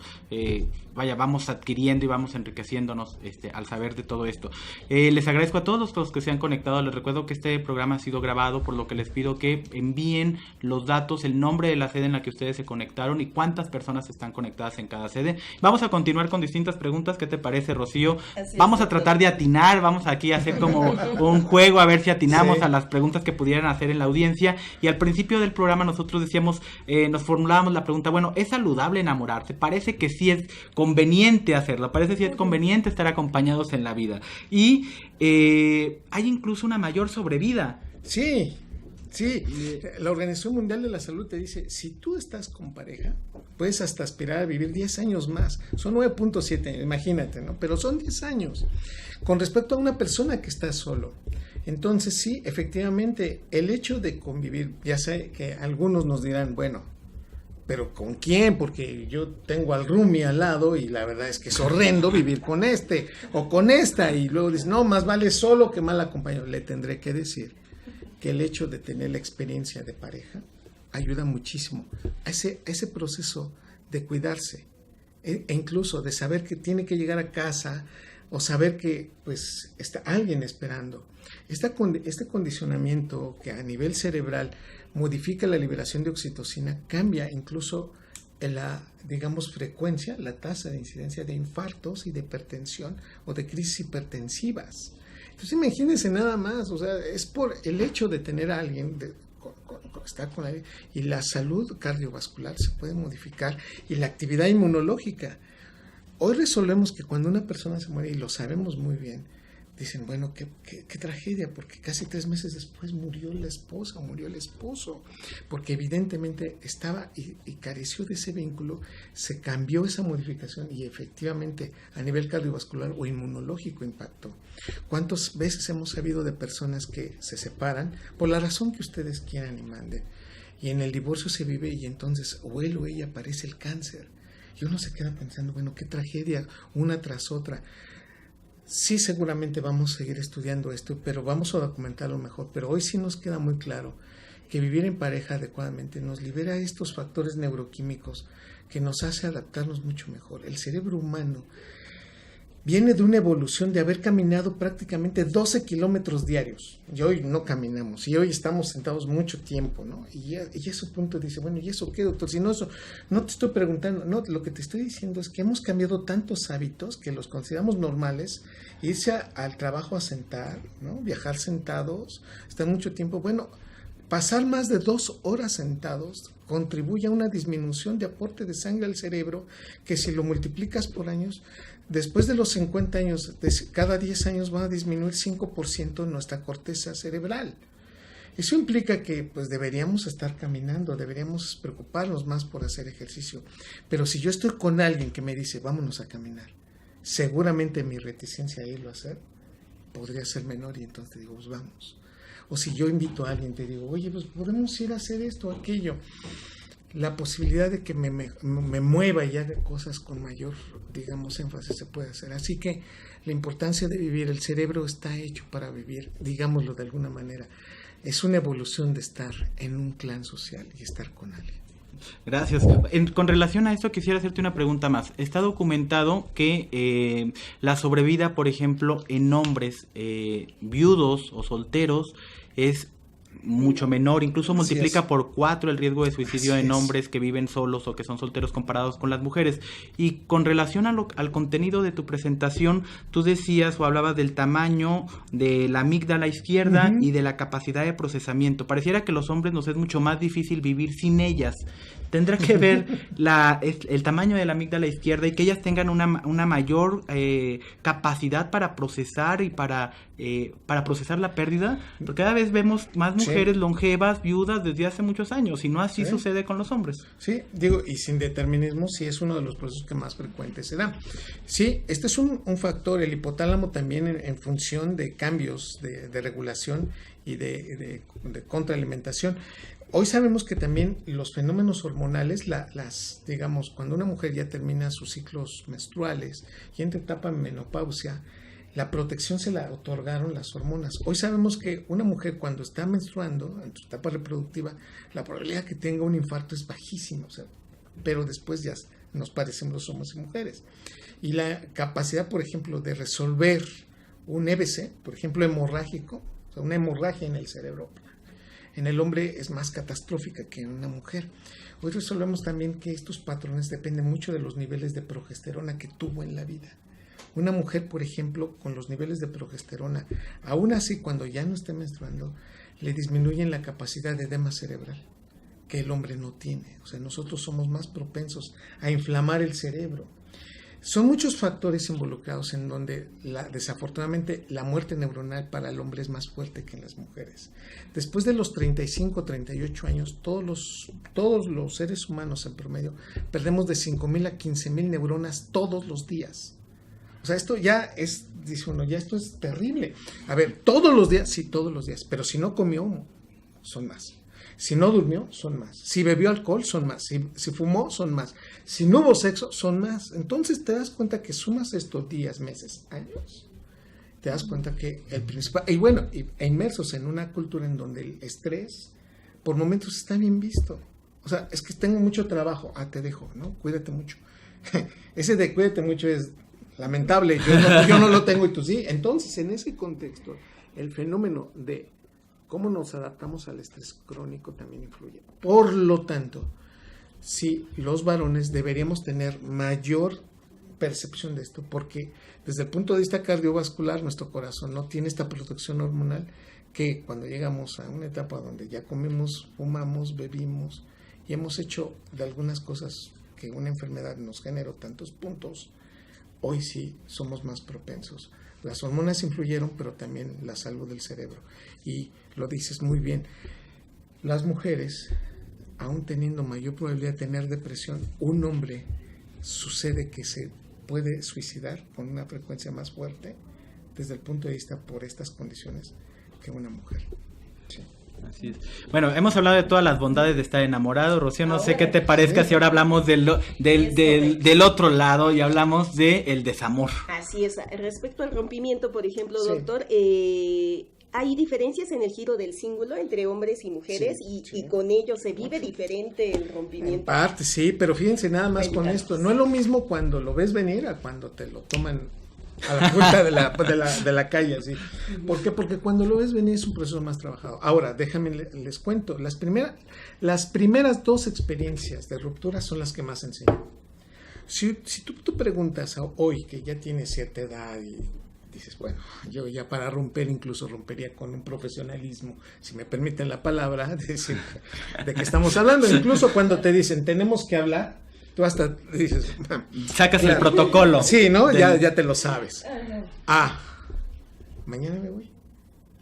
vamos adquiriendo y vamos enriqueciéndonos al saber de todo esto. Les agradezco a todos los que se han conectado, les recuerdo que este programa ha sido grabado, por lo que les pido que envíen los datos, el nombre de la sede en la que ustedes se conectaron y cuántas personas están conectadas en cada sede. Vamos a continuar con distintas preguntas. ¿Qué te parece, Rocío? Vamos a tratar de atinar, vamos aquí a hacer como un juego a ver si atinamos a las preguntas que pudieran hacer en la audiencia. Y al principio del programa nosotros decíamos, nos formulábamos la pregunta, bueno, ¿es saludable enamorarse? Parece que sí es conveniente hacerlo, parece que sí es conveniente estar acompañados en la vida. Y hay incluso una mayor sobrevida. Sí, la Organización Mundial de la Salud te dice, si tú estás con pareja, puedes hasta aspirar a vivir 10 años más. Son 9.7, imagínate, ¿no? Pero son 10 años. Con respecto a una persona que está solo. Entonces, sí, efectivamente, el hecho de convivir, ya sé que algunos nos dirán, bueno, ¿pero con quién? Porque yo tengo al roomie al lado y la verdad es que es horrendo vivir con este o con esta. Y luego dices, no, más vale solo que mal acompañado. Le tendré que decir que el hecho de tener la experiencia de pareja ayuda muchísimo a ese proceso de cuidarse e incluso de saber que tiene que llegar a casa o saber que pues está alguien esperando. Este condicionamiento que a nivel cerebral modifica la liberación de oxitocina cambia incluso la, digamos, frecuencia, la tasa de incidencia de infartos y de hipertensión o de crisis hipertensivas. Entonces imagínense nada más, o sea, es por el hecho de tener a alguien, estar con alguien, y la salud cardiovascular se puede modificar y la actividad inmunológica. Hoy resolvemos que cuando una persona se muere, y lo sabemos muy bien, dicen, bueno, qué tragedia, porque casi 3 meses después murió la esposa, murió el esposo, porque evidentemente estaba y careció de ese vínculo, se cambió esa modificación y efectivamente a nivel cardiovascular o inmunológico impactó. ¿Cuántas veces hemos sabido de personas que se separan por la razón que ustedes quieran y manden? Y en el divorcio se vive y entonces o él o ella aparece el cáncer. Y uno se queda pensando, bueno, qué tragedia, una tras otra. Sí, seguramente vamos a seguir estudiando esto, pero vamos a documentarlo mejor. Pero hoy sí nos queda muy claro que vivir en pareja adecuadamente nos libera estos factores neuroquímicos que nos hace adaptarnos mucho mejor. El cerebro humano viene de una evolución de haber caminado prácticamente 12 kilómetros diarios. Y hoy no caminamos, y hoy estamos sentados mucho tiempo, ¿no? Y a su punto dice, bueno, ¿y eso qué, doctor? Si no, eso, no te estoy preguntando, no, lo que te estoy diciendo es que hemos cambiado tantos hábitos que los consideramos normales, irse al trabajo a sentar, ¿no? Viajar sentados, estar mucho tiempo, bueno, pasar más de 2 horas sentados contribuye a una disminución de aporte de sangre al cerebro que si lo multiplicas por años, después de los 50 años, cada 10 años van a disminuir 5% nuestra corteza cerebral. Eso implica que pues deberíamos estar caminando, deberíamos preocuparnos más por hacer ejercicio. Pero si yo estoy con alguien que me dice, vámonos a caminar, seguramente mi reticencia a irlo a hacer podría ser menor y entonces digo, pues vamos. O si yo invito a alguien, te digo, oye, pues podemos ir a hacer esto o aquello. La posibilidad de que me mueva y haga cosas con mayor, digamos, énfasis se puede hacer. Así que la importancia de vivir, el cerebro está hecho para vivir, digámoslo de alguna manera. Es una evolución de estar en un clan social y estar con alguien. Gracias. Con relación a esto quisiera hacerte una pregunta más. Está documentado que la sobrevida, por ejemplo, en hombres viudos o solteros es mucho menor, incluso multiplica por 4 el riesgo de suicidio en hombres que viven solos o que son solteros comparados con las mujeres. Y con relación al contenido de tu presentación, tú decías o hablabas del tamaño de la amígdala izquierda y de la capacidad de procesamiento. Pareciera que los hombres nos es mucho más difícil vivir sin ellas. Tendrá que ver el tamaño de la amígdala izquierda y que ellas tengan una mayor capacidad para procesar y para procesar la pérdida, porque cada vez vemos más mujeres longevas, viudas desde hace muchos años, y no así Sí. sucede con los hombres. Sí, digo, y sin determinismo sí es uno de los procesos que más frecuentes se dan. Sí, este es un factor, el hipotálamo también en función de cambios de regulación y de contraalimentación. Hoy sabemos que también los fenómenos hormonales, digamos, cuando una mujer ya termina sus ciclos menstruales y entra en etapa de menopausia, la protección se la otorgaron las hormonas. Hoy sabemos que una mujer cuando está menstruando, en su etapa reproductiva, la probabilidad que tenga un infarto es bajísima, o sea, pero después ya nos parecemos los hombres y mujeres. Y la capacidad, por ejemplo, de resolver un EBC, por ejemplo, hemorrágico, o sea, una hemorragia en el cerebro, en el hombre es más catastrófica que en una mujer. Hoy resolvemos también que estos patrones dependen mucho de los niveles de progesterona que tuvo en la vida. Una mujer, por ejemplo, con los niveles de progesterona, aún así cuando ya no esté menstruando, le disminuyen la capacidad de edema cerebral, que el hombre no tiene. O sea, nosotros somos más propensos a inflamar el cerebro. Son muchos factores involucrados en donde desafortunadamente la muerte neuronal para el hombre es más fuerte que en las mujeres. Después de los 35, 38 años, todos los seres humanos en promedio perdemos de 5,000 a 15,000 neuronas todos los días. O sea, esto ya es, dice uno, ya esto es terrible. A ver, todos los días, sí, todos los días, pero si no comió, son más. Si no durmió, son más. Si bebió alcohol, son más. Si fumó, son más. Si no hubo sexo, son más. Entonces te das cuenta que sumas estos días, meses, años. Te das cuenta que el principal... Y bueno, inmersos en una cultura en donde el estrés, por momentos, está bien visto. O sea, es que tengo mucho trabajo. Te dejo, ¿no? Cuídate mucho. Ese de cuídate mucho es lamentable. Yo no lo tengo y tú sí. Entonces, en ese contexto, el fenómeno de cómo nos adaptamos al estrés crónico también influye. Por lo tanto, sí, los varones deberíamos tener mayor percepción de esto, porque desde el punto de vista cardiovascular, nuestro corazón no tiene esta protección hormonal que cuando llegamos a una etapa donde ya comemos, fumamos, bebimos y hemos hecho de algunas cosas que una enfermedad nos generó tantos puntos, hoy sí somos más propensos. Las hormonas influyeron, pero también la salud del cerebro. Y lo dices muy bien, las mujeres, aún teniendo mayor probabilidad de tener depresión, un hombre sucede que se puede suicidar con una frecuencia más fuerte desde el punto de vista por estas condiciones que una mujer. Sí. Así es. Bueno, hemos hablado de todas las bondades de estar enamorado. Rocío, no sé qué te parezca si ahora hablamos del otro lado y hablamos del desamor. Así es. Respecto al rompimiento, por ejemplo, Sí. doctor, hay diferencias en el giro del cíngulo entre hombres y mujeres y con ello se vive diferente el rompimiento. En parte, sí, pero fíjense nada más con esto. No es lo mismo cuando lo ves venir a cuando te lo toman a la puerta de la calle, así. ¿Por qué? Porque cuando lo ves venir es un proceso más trabajado. Ahora, déjame les cuento. Las primeras 2 experiencias de ruptura son las que más enseñan. Si tú preguntas hoy, que ya tienes cierta edad y dices, bueno, yo ya para romper incluso rompería con un profesionalismo, si me permiten la palabra, de decir de qué estamos hablando. Incluso cuando te dicen, tenemos que hablar, tú hasta dices... Sacas claro, el protocolo. Sí, ¿no? Ya te lo sabes. Mañana me voy.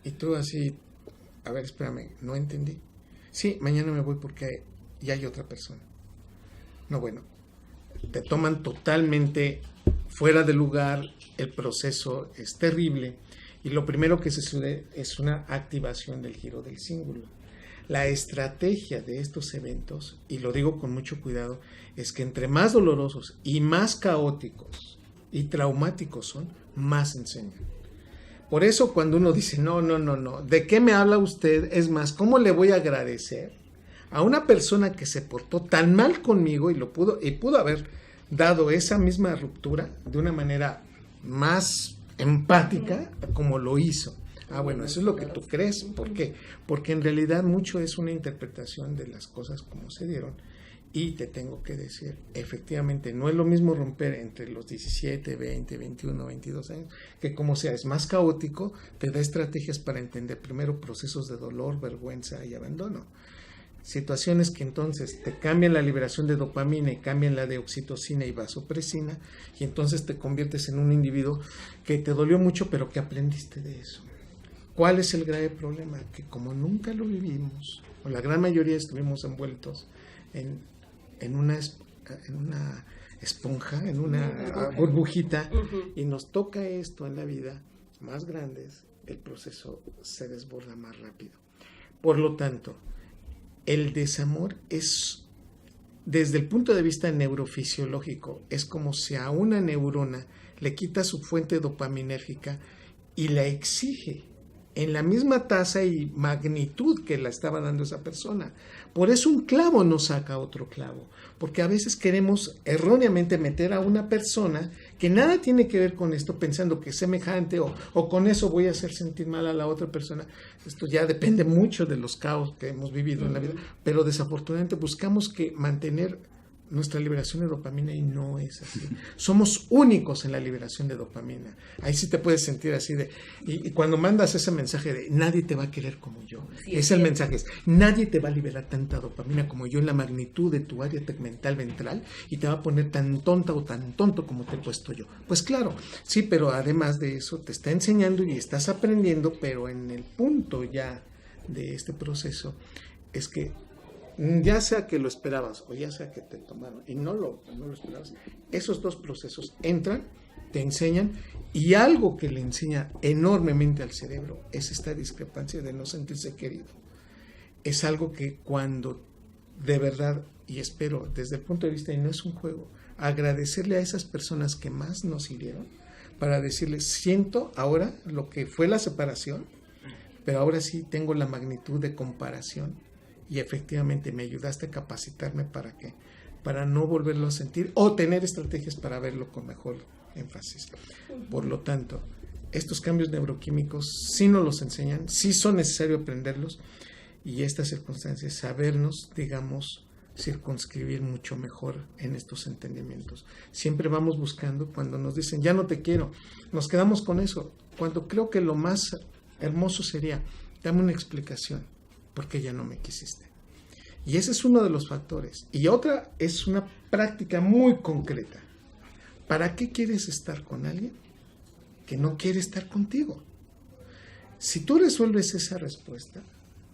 Y tú así, a ver, espérame, no entendí. Sí, mañana me voy porque ya hay otra persona. No, bueno, te toman totalmente fuera de lugar, el proceso es terrible y lo primero que sucede es una activación del giro del cíngulo. La estrategia de estos eventos, y lo digo con mucho cuidado, es que entre más dolorosos y más caóticos y traumáticos son, más enseñan. Por eso cuando uno dice, no, ¿de qué me habla usted? Es más, ¿cómo le voy a agradecer a una persona que se portó tan mal conmigo y pudo haber dado esa misma ruptura de una manera más empática como lo hizo? Bueno, eso es lo que tú crees. ¿Por qué? Porque en realidad mucho es una interpretación de las cosas como se dieron. Y te tengo que decir, efectivamente, no es lo mismo romper entre los 17, 20, 21, 22 años, que como sea, es más caótico, te da estrategias para entender primero procesos de dolor, vergüenza y abandono. Situaciones que entonces te cambian la liberación de dopamina y cambian la de oxitocina y vasopresina, y entonces te conviertes en un individuo que te dolió mucho, pero que aprendiste de eso. ¿Cuál es el grave problema? Que como nunca lo vivimos, o la gran mayoría estuvimos envueltos en una esponja, en una burbujita, y nos toca esto en la vida, más grandes, el proceso se desborda más rápido. Por lo tanto, el desamor es, desde el punto de vista neurofisiológico, es como si a una neurona le quita su fuente dopaminérgica y la exige en la misma tasa y magnitud que la estaba dando esa persona. Por eso un clavo no saca otro clavo, porque a veces queremos erróneamente meter a una persona que nada tiene que ver con esto, pensando que es semejante o con eso voy a hacer sentir mal a la otra persona. Esto ya depende mucho de los caos que hemos vivido en la vida, pero desafortunadamente buscamos que mantener nuestra liberación de dopamina y no es así. Somos únicos en la liberación de dopamina. Ahí sí te puedes sentir así de... Y cuando mandas ese mensaje de nadie te va a querer como yo, sí, es el mensaje, es nadie te va a liberar tanta dopamina como yo en la magnitud de tu área tegmental ventral y te va a poner tan tonta o tan tonto como te he puesto yo. Pues claro, sí, pero además de eso te está enseñando y estás aprendiendo, pero en el punto ya de este proceso es que ya sea que lo esperabas o ya sea que te tomaron y no lo esperabas, esos dos procesos entran, te enseñan, y algo que le enseña enormemente al cerebro es esta discrepancia de no sentirse querido. Es algo que cuando de verdad, y espero desde el punto de vista, y no es un juego, agradecerle a esas personas que más nos hirieron, para decirles, siento ahora lo que fue la separación, pero ahora sí tengo la magnitud de comparación. Y efectivamente me ayudaste a capacitarme para ¿qué? Para no volverlo a sentir o tener estrategias para verlo con mejor énfasis. Por lo tanto, estos cambios neuroquímicos sí nos los enseñan, sí son necesarios aprenderlos, y estas circunstancias, sabernos, digamos, circunscribir mucho mejor en estos entendimientos. Siempre vamos buscando, cuando nos dicen ya no te quiero, nos quedamos con eso, cuando creo que lo más hermoso sería, dame una explicación. Porque ya no me quisiste. Y ese es uno de los factores. Y otra es una práctica muy concreta. ¿Para qué quieres estar con alguien que no quiere estar contigo? Si tú resuelves esa respuesta,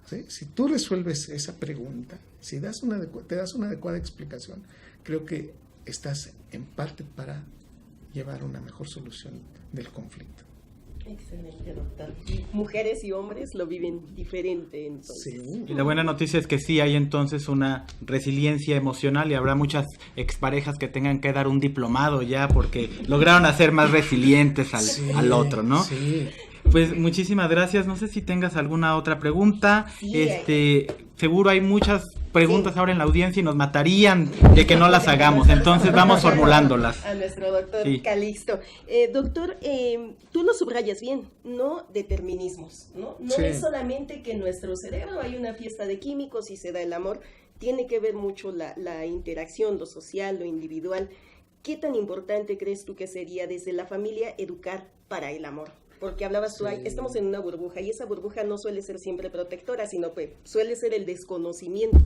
¿sí? Si tú resuelves esa pregunta, si te das una adecuada explicación, creo que estás en parte para llevar una mejor solución del conflicto. Excelente, doctor. Mujeres y hombres lo viven diferente, entonces. Sí. Y la buena noticia es que sí hay entonces una resiliencia emocional y habrá muchas exparejas que tengan que dar un diplomado ya porque lograron hacer más resilientes al otro, ¿no? Sí. Pues muchísimas gracias. No sé si tengas alguna otra pregunta. Sí, seguro hay muchas preguntas ahora en la audiencia y nos matarían de que no las hagamos. Entonces vamos formulándolas. A nuestro doctor Calixto. Doctor, tú lo subrayas bien, no determinismos, ¿no? No es solamente que en nuestro cerebro hay una fiesta de químicos y se da el amor. Tiene que ver mucho la interacción, lo social, lo individual. ¿Qué tan importante crees tú que sería desde la familia educar para el amor? Porque hablabas tú, estamos en una burbuja y esa burbuja no suele ser siempre protectora, sino que suele ser el desconocimiento.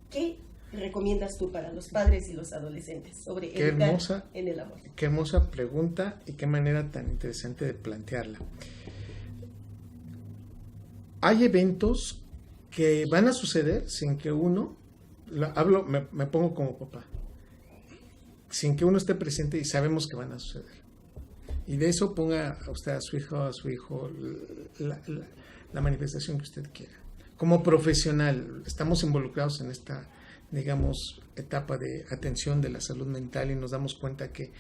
¿Qué recomiendas tú para los padres y los adolescentes sobre educar en el amor? Qué hermosa pregunta y qué manera tan interesante de plantearla. Hay eventos que van a suceder sin que uno, me pongo como papá, sin que uno esté presente y sabemos que van a suceder. Y de eso ponga a usted a su hijo la manifestación que usted quiera. Como profesional, estamos involucrados en esta, digamos, etapa de atención de la salud mental y nos damos cuenta que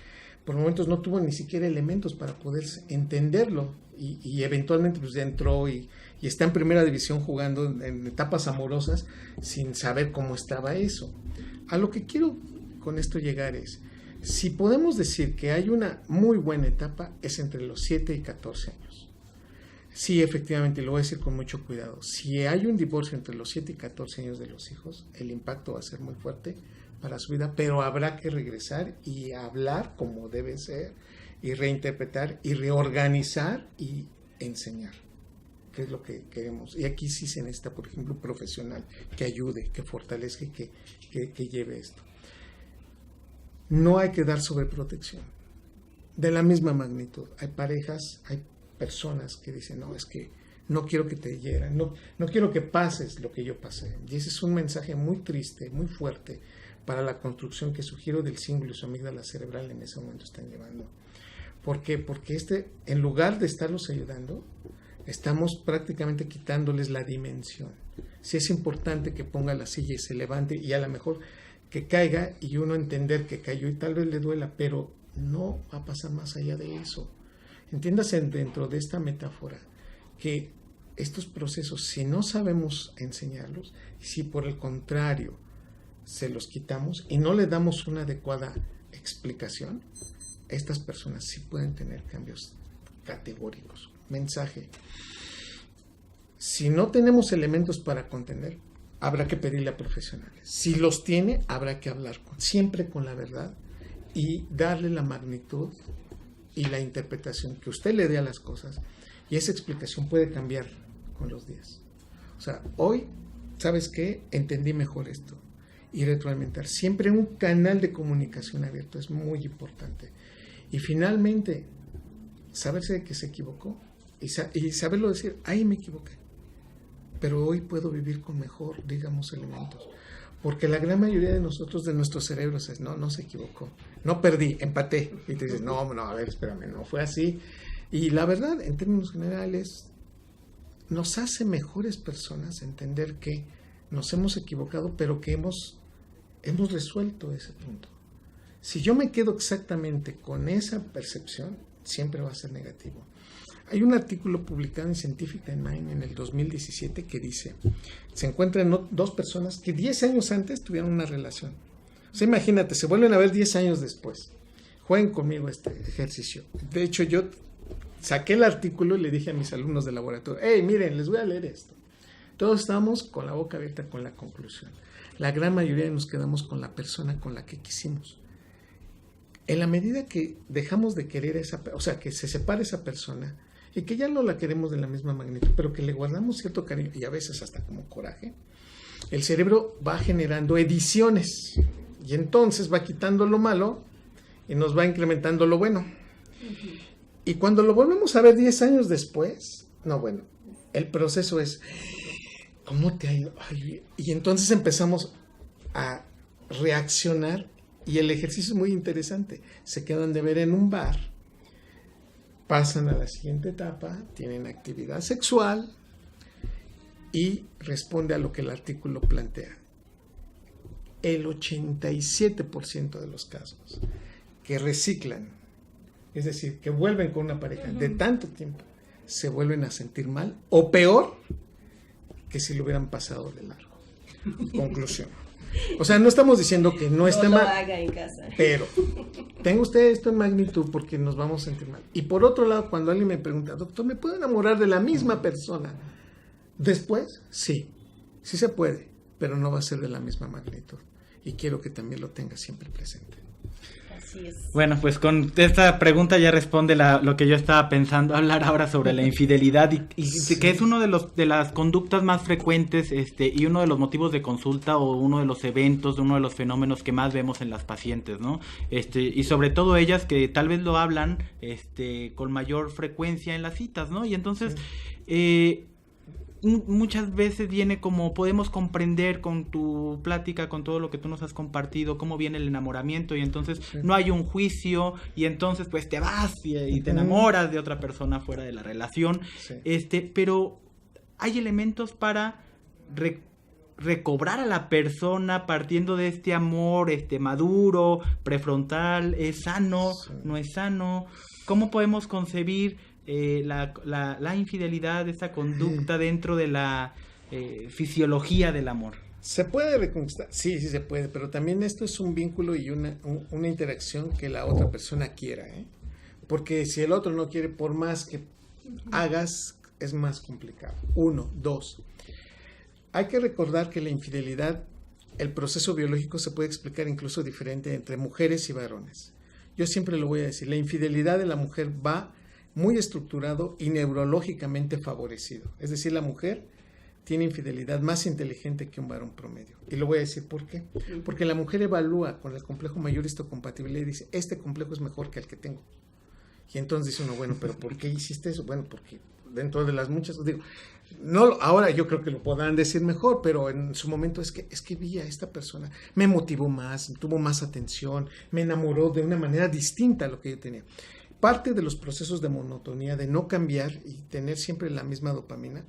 por momentos no tuvo ni siquiera elementos para poder entenderlo y eventualmente pues ya entró y está en primera división jugando en etapas amorosas sin saber cómo estaba eso. A lo que quiero con esto llegar es, si podemos decir que hay una muy buena etapa, es entre los 7 y 14 años. Sí, efectivamente, lo voy a decir con mucho cuidado. Si hay un divorcio entre los 7 y 14 años de los hijos, el impacto va a ser muy fuerte para su vida, pero habrá que regresar y hablar como debe ser, y reinterpretar, y reorganizar, y enseñar, que es lo que queremos. Y aquí sí se necesita, por ejemplo, un profesional que ayude, que fortalezca y que lleve esto. No hay que dar sobreprotección. De la misma magnitud. Hay parejas, hay personas que dicen, no, es que no quiero que te hieran, no quiero que pases lo que yo pasé. Y ese es un mensaje muy triste, muy fuerte para la construcción que su giro del cíngulo y su amígdala cerebral en ese momento están llevando. ¿Por qué? Porque en lugar de estarlos ayudando, estamos prácticamente quitándoles la dimensión. Sí es importante que ponga la silla y se levante y a lo mejor que caiga y uno entender que cayó y tal vez le duela, pero no va a pasar más allá de eso. Entiéndase dentro de esta metáfora que estos procesos, si no sabemos enseñarlos, si por el contrario se los quitamos y no le damos una adecuada explicación, estas personas sí pueden tener cambios categóricos. Mensaje: si no tenemos elementos para contener, habrá que pedirle a profesionales. Si los tiene, habrá que hablar siempre con la verdad y darle la magnitud y la interpretación que usted le dé a las cosas, y esa explicación puede cambiar con los días. O sea, hoy, ¿sabes qué? Entendí mejor esto. Y retroalimentar. Siempre un canal de comunicación abierto es muy importante. Y finalmente, saberse de que se equivocó y saberlo decir, ahí me equivoqué. Pero hoy puedo vivir con mejor, digamos, elementos. Porque la gran mayoría de nosotros, de nuestros cerebros, es, no se equivocó. No perdí, empaté. Y te dices, no, a ver, espérame, no fue así. Y la verdad, en términos generales, nos hace mejores personas entender que nos hemos equivocado, pero que hemos resuelto ese punto. Si yo me quedo exactamente con esa percepción, siempre va a ser negativo. Hay un artículo publicado en Scientific Mind en el 2017 que dice, se encuentran dos personas que 10 años antes tuvieron una relación. O sea, imagínate, se vuelven a ver 10 años después. Jueguen conmigo este ejercicio. De hecho, yo saqué el artículo y le dije a mis alumnos del laboratorio, hey, miren, les voy a leer esto. Todos estamos con la boca abierta con la conclusión. La gran mayoría nos quedamos con la persona con la que quisimos. En la medida que dejamos de querer o sea, que se separe esa persona y que ya no la queremos de la misma magnitud, pero que le guardamos cierto cariño y a veces hasta como coraje, el cerebro va generando ediciones y entonces va quitando lo malo y nos va incrementando lo bueno. Y cuando lo volvemos a ver 10 años después, el proceso es, ¿cómo te ha ido? Ay, y entonces empezamos a reaccionar y el ejercicio es muy interesante. Se quedan de ver en un bar, pasan a la siguiente etapa, tienen actividad sexual y responde a lo que el artículo plantea. El 87% de los casos que reciclan, es decir, que vuelven con una pareja de tanto tiempo, se vuelven a sentir mal o peor que si lo hubieran pasado de largo. Conclusión. O sea, no estamos diciendo que no esté mal, haga en casa. Pero tenga usted esto en magnitud porque nos vamos a sentir mal. Y por otro lado, cuando alguien me pregunta, doctor, ¿me puedo enamorar de la misma persona después? Sí se puede, pero no va a ser de la misma magnitud. Y quiero que también lo tenga siempre presente. Así es. Bueno, pues con esta pregunta ya responde lo que yo estaba pensando hablar ahora sobre la infidelidad y sí, que es uno de las conductas más frecuentes y uno de los motivos de consulta o uno de los eventos, uno de los fenómenos que más vemos en las pacientes, ¿no? Y sobre todo ellas que tal vez lo hablan con mayor frecuencia en las citas, ¿no? Y entonces muchas veces viene como podemos comprender con tu plática, con todo lo que tú nos has compartido, cómo viene el enamoramiento y entonces no hay un juicio y entonces pues te vas y te enamoras de otra persona fuera de la relación, pero hay elementos para recobrar a la persona partiendo de este amor maduro, prefrontal, ¿es sano? ¿No es sano? ¿Cómo podemos concebir la infidelidad, esa conducta dentro de la fisiología del amor? ¿Se puede reconquistar? Sí se puede, pero también esto es un vínculo y una interacción que la otra persona quiera, porque si el otro no quiere, por más que hagas, es más complicado. 1, 2. Hay que recordar que la infidelidad, el proceso biológico se puede explicar incluso diferente entre mujeres y varones. Yo siempre lo voy a decir, la infidelidad de la mujer va muy estructurado y neurológicamente favorecido. Es decir, la mujer tiene infidelidad más inteligente que un varón promedio. Y lo voy a decir ¿por qué? Porque la mujer evalúa con el complejo mayor histocompatibilidad y dice, este complejo es mejor que el que tengo. Y entonces dice uno, bueno, ¿pero por qué hiciste eso? Bueno, porque dentro de las muchas, digo, no, ahora yo creo que lo podrán decir mejor, pero en su momento es que vi a esta persona, me motivó más, tuvo más atención, me enamoró de una manera distinta a lo que yo tenía. Parte de los procesos de monotonía, de no cambiar y tener siempre la misma dopamina,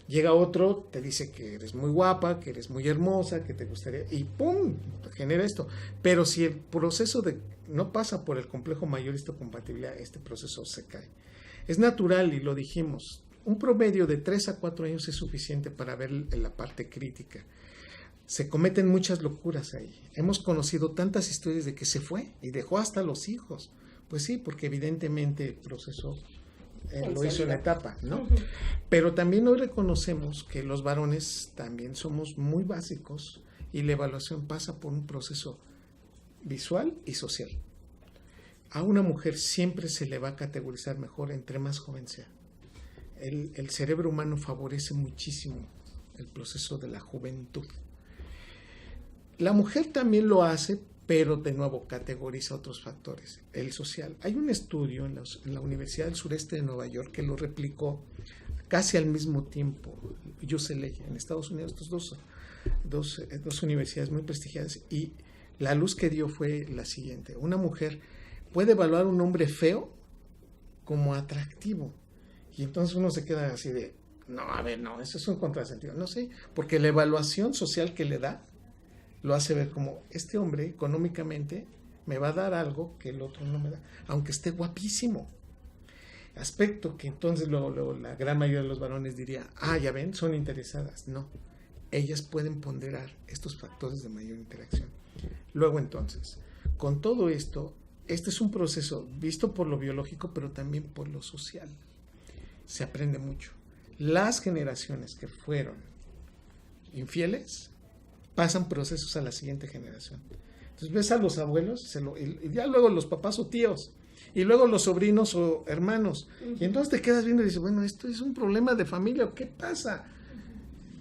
llega otro, te dice que eres muy guapa, que eres muy hermosa, que te gustaría, y ¡pum!, genera esto. Pero si el proceso no pasa por el complejo mayor histocompatibilidad, este proceso se cae. Es natural, y lo dijimos, un promedio de 3 a 4 años es suficiente para ver la parte crítica. Se cometen muchas locuras ahí. Hemos conocido tantas historias de que se fue y dejó hasta los hijos. Pues sí, porque evidentemente el proceso lo hizo en la etapa, ¿no? Pero también hoy reconocemos que los varones también somos muy básicos y la evaluación pasa por un proceso visual y social. A una mujer siempre se le va a categorizar mejor entre más joven sea. El cerebro humano favorece muchísimo el proceso de la juventud. La mujer también lo hace, pero de nuevo categoriza otros factores. El social. Hay un estudio en la Universidad del Sureste de Nueva York que lo replicó casi al mismo tiempo UCLA en Estados Unidos, estos dos universidades muy prestigiadas, y la luz que dio fue la siguiente. Una mujer puede evaluar a un hombre feo como atractivo, y entonces uno se queda así de, no, a ver, no, eso es un contrasentido. No sé, porque la evaluación social que le da lo hace ver como, este hombre económicamente me va a dar algo que el otro no me da, aunque esté guapísimo. Aspecto que entonces la gran mayoría de los varones diría, ya ven, son interesadas. No, ellas pueden ponderar estos factores de mayor interacción. Luego entonces, con todo esto, este es un proceso visto por lo biológico, pero también por lo social. Se aprende mucho. Las generaciones que fueron infieles pasan procesos a la siguiente generación. Entonces ves a los abuelos, y ya luego los papás o tíos, y luego los sobrinos o hermanos, y entonces te quedas viendo y dices, bueno, esto es un problema de familia, ¿qué pasa?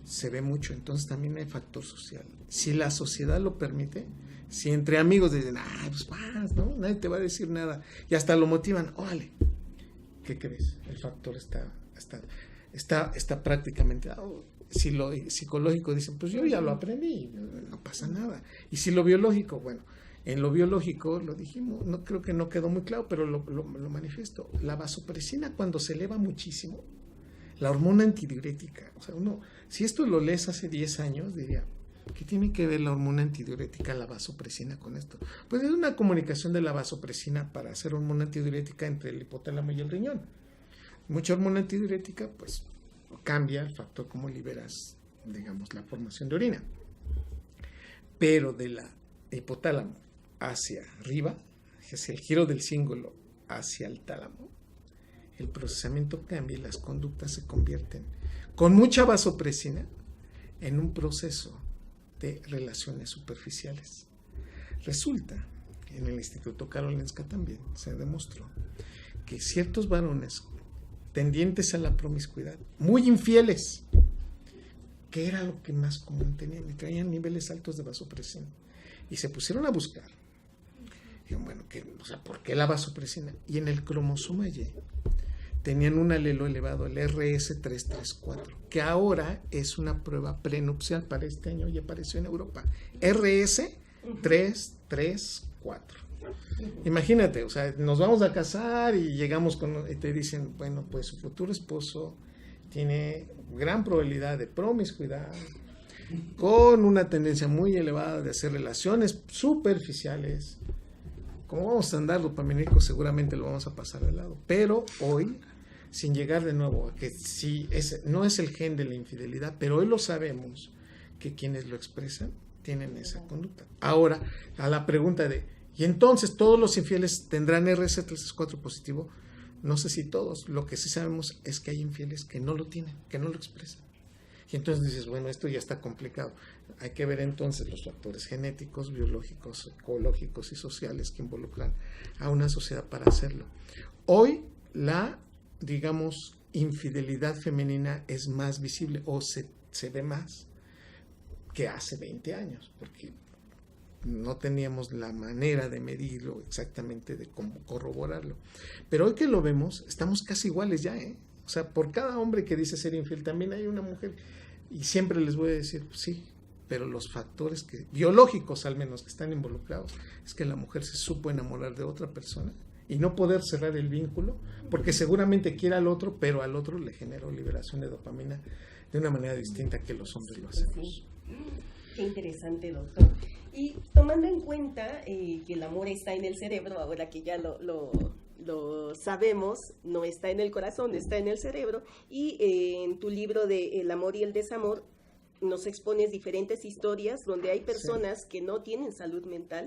Se ve mucho, entonces también hay factor social. Si la sociedad lo permite, si entre amigos dicen, pues vas, ¿no? Nadie te va a decir nada, y hasta lo motivan, órale, ¿qué crees? El factor está prácticamente dado. Si lo psicológico dicen, pues yo ya lo aprendí, no pasa nada. Y si lo biológico, bueno, en lo biológico lo dijimos, no creo que no quedó muy claro, pero lo manifiesto. La vasopresina cuando se eleva muchísimo, la hormona antidiurética, o sea, si esto lo lees hace 10 años, diría, ¿qué tiene que ver la hormona antidiurética, la vasopresina con esto? Pues es una comunicación de la vasopresina para hacer hormona antidiurética entre el hipotálamo y el riñón. Mucha hormona antidiurética, pues cambia el factor como liberas, digamos, la formación de orina. Pero de la hipotálamo hacia arriba, hacia el giro del cíngulo hacia el tálamo, el procesamiento cambia y las conductas se convierten, con mucha vasopresina, en un proceso de relaciones superficiales. Resulta, en el Instituto Karolinska también se demostró que ciertos varones tendientes a la promiscuidad, muy infieles, que era lo que más común tenían, y traían niveles altos de vasopresina, y se pusieron a buscar, dijeron, bueno, ¿por qué la vasopresina? Y en el cromosoma Y tenían un alelo elevado, el RS334, que ahora es una prueba prenupcial para este año y apareció en Europa, RS334. Imagínate, o sea, nos vamos a casar y llegamos y te dicen, bueno, pues su futuro esposo tiene gran probabilidad de promiscuidad, con una tendencia muy elevada de hacer relaciones superficiales. Como vamos a andar dopaminérgicos, seguramente lo vamos a pasar de lado. Pero hoy, sin llegar de nuevo a que sí, no es el gen de la infidelidad, pero hoy lo sabemos, que quienes lo expresan tienen esa conducta. Ahora, a la pregunta de, ¿y entonces todos los infieles tendrán RS334 positivo? No sé si todos. Lo que sí sabemos es que hay infieles que no lo tienen, que no lo expresan. Y entonces dices, bueno, esto ya está complicado. Hay que ver entonces los factores genéticos, biológicos, ecológicos y sociales que involucran a una sociedad para hacerlo. Hoy la, digamos, infidelidad femenina es más visible o se ve más que hace 20 años, porque no teníamos la manera de medirlo exactamente, de cómo corroborarlo. Pero hoy que lo vemos, estamos casi iguales ya, O sea, por cada hombre que dice ser infiel, también hay una mujer. Y siempre les voy a decir, pues sí, pero los factores biológicos al menos que están involucrados, es que la mujer se supo enamorar de otra persona y no poder cerrar el vínculo, porque seguramente quiere al otro, pero al otro le generó liberación de dopamina de una manera distinta que los hombres lo hacemos. Qué interesante, doctor. Y tomando en cuenta que el amor está en el cerebro, ahora que ya lo sabemos, no está en el corazón, está en el cerebro, y en tu libro de El amor y el desamor nos expones diferentes historias donde hay personas que no tienen salud mental.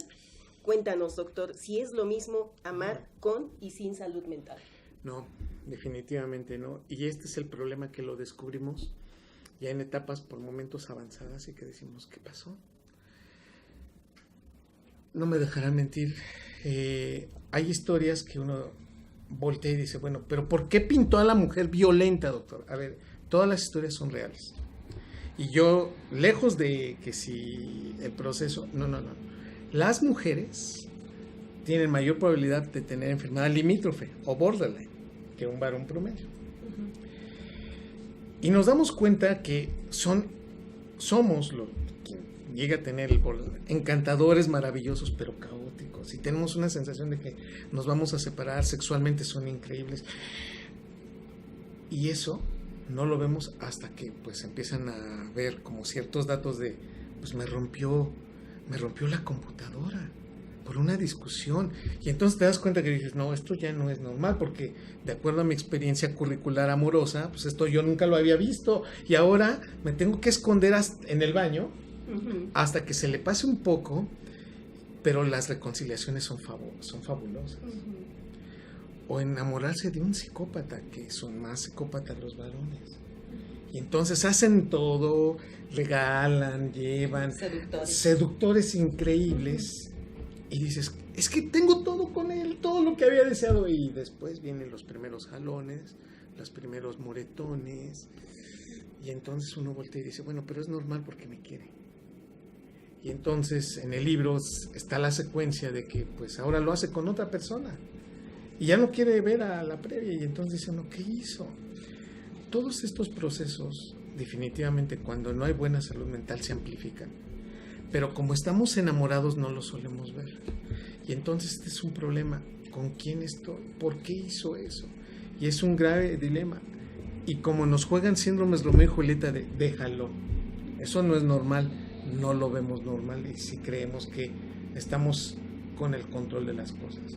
Cuéntanos, doctor, si es lo mismo amar con y sin salud mental. No, definitivamente no. Y este es el problema, que lo descubrimos ya en etapas por momentos avanzadas y que decimos, ¿qué pasó? No me dejarán mentir. Hay historias que uno voltea y dice, bueno, pero ¿por qué pintó a la mujer violenta, doctor? A ver, todas las historias son reales. Y yo, lejos de que si el proceso... No. Las mujeres tienen mayor probabilidad de tener enfermedad limítrofe o borderline que un varón promedio. Y nos damos cuenta que somos los que llega a tener el borderline, encantadores, maravillosos, pero caóticos. Y tenemos una sensación de que nos vamos a separar, sexualmente son increíbles. Y eso no lo vemos hasta que pues empiezan a ver como ciertos datos de, pues me rompió la computadora por una discusión, y entonces te das cuenta que dices, no, esto ya no es normal, porque de acuerdo a mi experiencia curricular amorosa, pues esto yo nunca lo había visto, y ahora me tengo que esconder en el baño hasta que se le pase un poco, pero las reconciliaciones son fabulosas. O enamorarse de un psicópata, que son más psicópatas los varones. Y entonces hacen todo, regalan, llevan seductores increíbles, y dices, es que tengo todo con él, todo lo que había deseado, y después vienen los primeros jalones, los primeros moretones, y entonces uno voltea y dice, bueno, pero es normal porque me quiere. Y entonces en el libro está la secuencia de que pues ahora lo hace con otra persona, y ya no quiere ver a la previa, y entonces dice, no, ¿qué hizo? Todos estos procesos, definitivamente, cuando no hay buena salud mental, se amplifican. Pero como estamos enamorados, no lo solemos ver. Y entonces este es un problema. ¿Con quién estoy? ¿Por qué hizo eso? Y es un grave dilema. Y como nos juegan síndromes Romeo y Julieta de déjalo, eso no es normal, no lo vemos normal, y si creemos que estamos con el control de las cosas.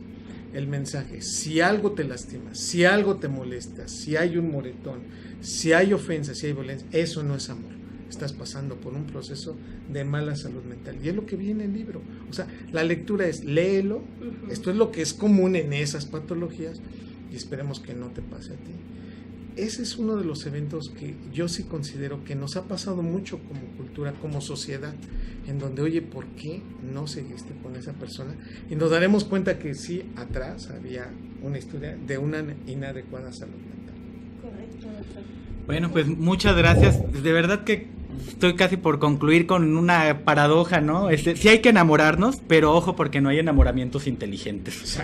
El mensaje, si algo te lastima, si algo te molesta, si hay un moretón, si hay ofensa, si hay violencia, eso no es amor. Estás pasando por un proceso de mala salud mental. Y es lo que viene en el libro. O sea, la lectura es, léelo, esto es lo que es común en esas patologías, y esperemos que no te pase a ti. Ese es uno de los eventos que yo sí considero que nos ha pasado mucho como cultura, como sociedad, en donde, oye, ¿por qué no seguiste con esa persona? Y nos daremos cuenta que sí, atrás había una historia de una inadecuada salud mental. Correcto, doctor. Bueno, pues muchas gracias. De verdad que estoy casi por concluir con una paradoja, ¿no? Sí hay que enamorarnos, pero ojo, porque no hay enamoramientos inteligentes.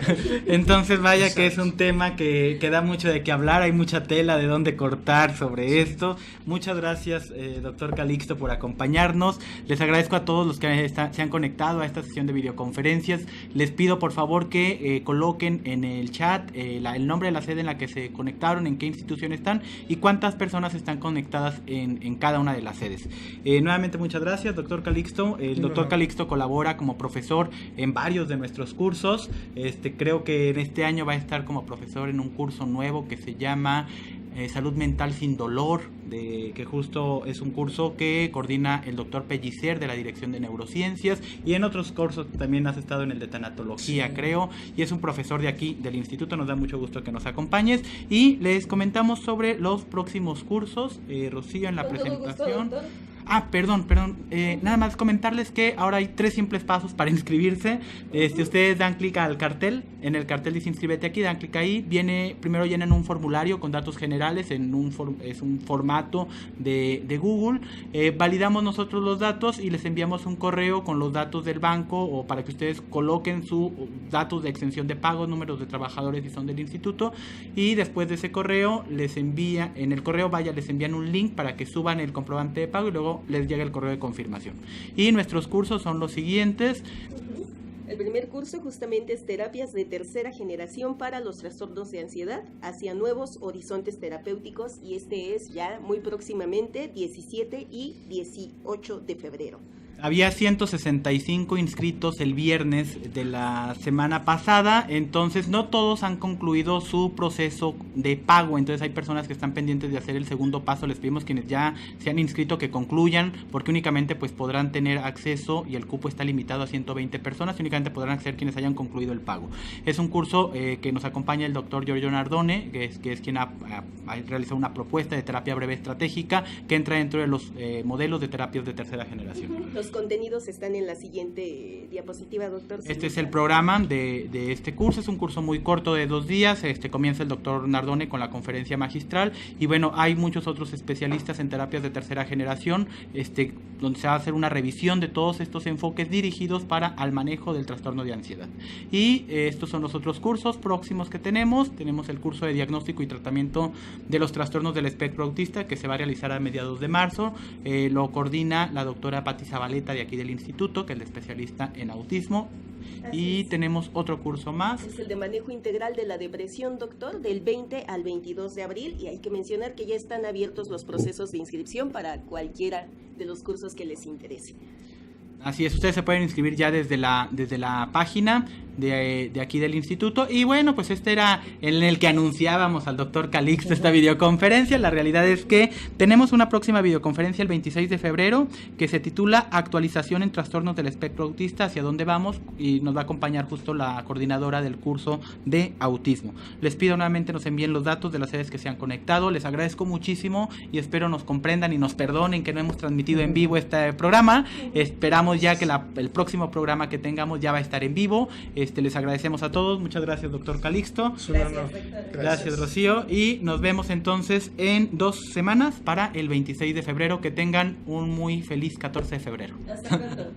Entonces vaya que es un tema que da mucho de qué hablar, hay mucha tela de dónde cortar sobre esto. Muchas gracias, doctor Calixto, por acompañarnos. Les agradezco a todos los que se han conectado a esta sesión de videoconferencias. Les pido por favor que coloquen en el chat el nombre de la sede en la que se conectaron, en qué institución están y cuántas personas están conectadas en cada una de las sedes. Nuevamente muchas gracias, doctor Calixto. El doctor Calixto colabora como profesor en varios de nuestros cursos. Creo que en este año va a estar como profesor en un curso nuevo que se llama Salud Mental Sin Dolor, que justo es un curso que coordina el doctor Pellicer de la Dirección de Neurociencias, y en otros cursos también has estado en el de Tanatología, creo, y es un profesor de aquí del instituto. Nos da mucho gusto que nos acompañes y les comentamos sobre los próximos cursos. Rocío, en la presentación. Perdón. Nada más comentarles que ahora hay 3 simples pasos para inscribirse. Ustedes dan clic al cartel, en el cartel dice inscríbete aquí, dan clic ahí, primero llenan un formulario con datos generales, es un formato de Google, validamos nosotros los datos y les enviamos un correo con los datos del banco o para que ustedes coloquen sus datos de extensión de pago, números de trabajadores si son del instituto, y después de ese correo les envían un link para que suban el comprobante de pago y luego les llega el correo de confirmación. Y nuestros cursos son los siguientes. El primer curso justamente es terapias de tercera generación para los trastornos de ansiedad hacia nuevos horizontes terapéuticos, y este es ya muy próximamente 17 y 18 de febrero. Había 165 inscritos el viernes de la semana pasada, entonces no todos han concluido su proceso de pago, entonces hay personas que están pendientes de hacer el segundo paso. Les pedimos quienes ya se han inscrito que concluyan, porque únicamente pues podrán tener acceso y el cupo está limitado a 120 personas y únicamente podrán acceder quienes hayan concluido el pago. Es un curso que nos acompaña el doctor Giorgio Nardone, que es quien ha realizado una propuesta de terapia breve estratégica que entra dentro de los modelos de terapias de tercera generación. Los contenidos están en la siguiente diapositiva, doctor. Este es el programa de este curso. Es un curso muy corto de 2 días. Comienza el doctor Nardone con la conferencia magistral y bueno, hay muchos otros especialistas en terapias de tercera generación, donde se va a hacer una revisión de todos estos enfoques dirigidos para al manejo del trastorno de ansiedad. Y estos son los otros cursos próximos que tenemos. Tenemos el curso de diagnóstico y tratamiento de los trastornos del espectro autista, que se va a realizar a mediados de marzo. Lo coordina la doctora Patti Zabaleta de aquí del instituto, que es la especialista en autismo. Y tenemos otro curso más. Es el de manejo integral de la depresión, doctor, del 20 al 22 de abril. Y hay que mencionar que ya están abiertos los procesos de inscripción para cualquiera de los cursos que les interese. Así es, ustedes se pueden inscribir ya desde la página de aquí del instituto. Y bueno, pues este era en el que anunciábamos al doctor Calixto esta videoconferencia. La realidad es que tenemos una próxima videoconferencia el 26 de febrero que se titula Actualización en trastornos del espectro autista, hacia dónde vamos, y nos va a acompañar justo la coordinadora del curso de autismo. Les pido nuevamente nos envíen los datos de las sedes que se han conectado. Les agradezco muchísimo y espero nos comprendan y nos perdonen que no hemos transmitido en vivo este programa. Esperamos ya que el próximo programa que tengamos ya va a estar en vivo. Les agradecemos a todos. Muchas gracias, doctor Calixto. Gracias, Rocío. Y nos vemos entonces en 2 semanas para el 26 de febrero. Que tengan un muy feliz 14 de febrero. Hasta pronto.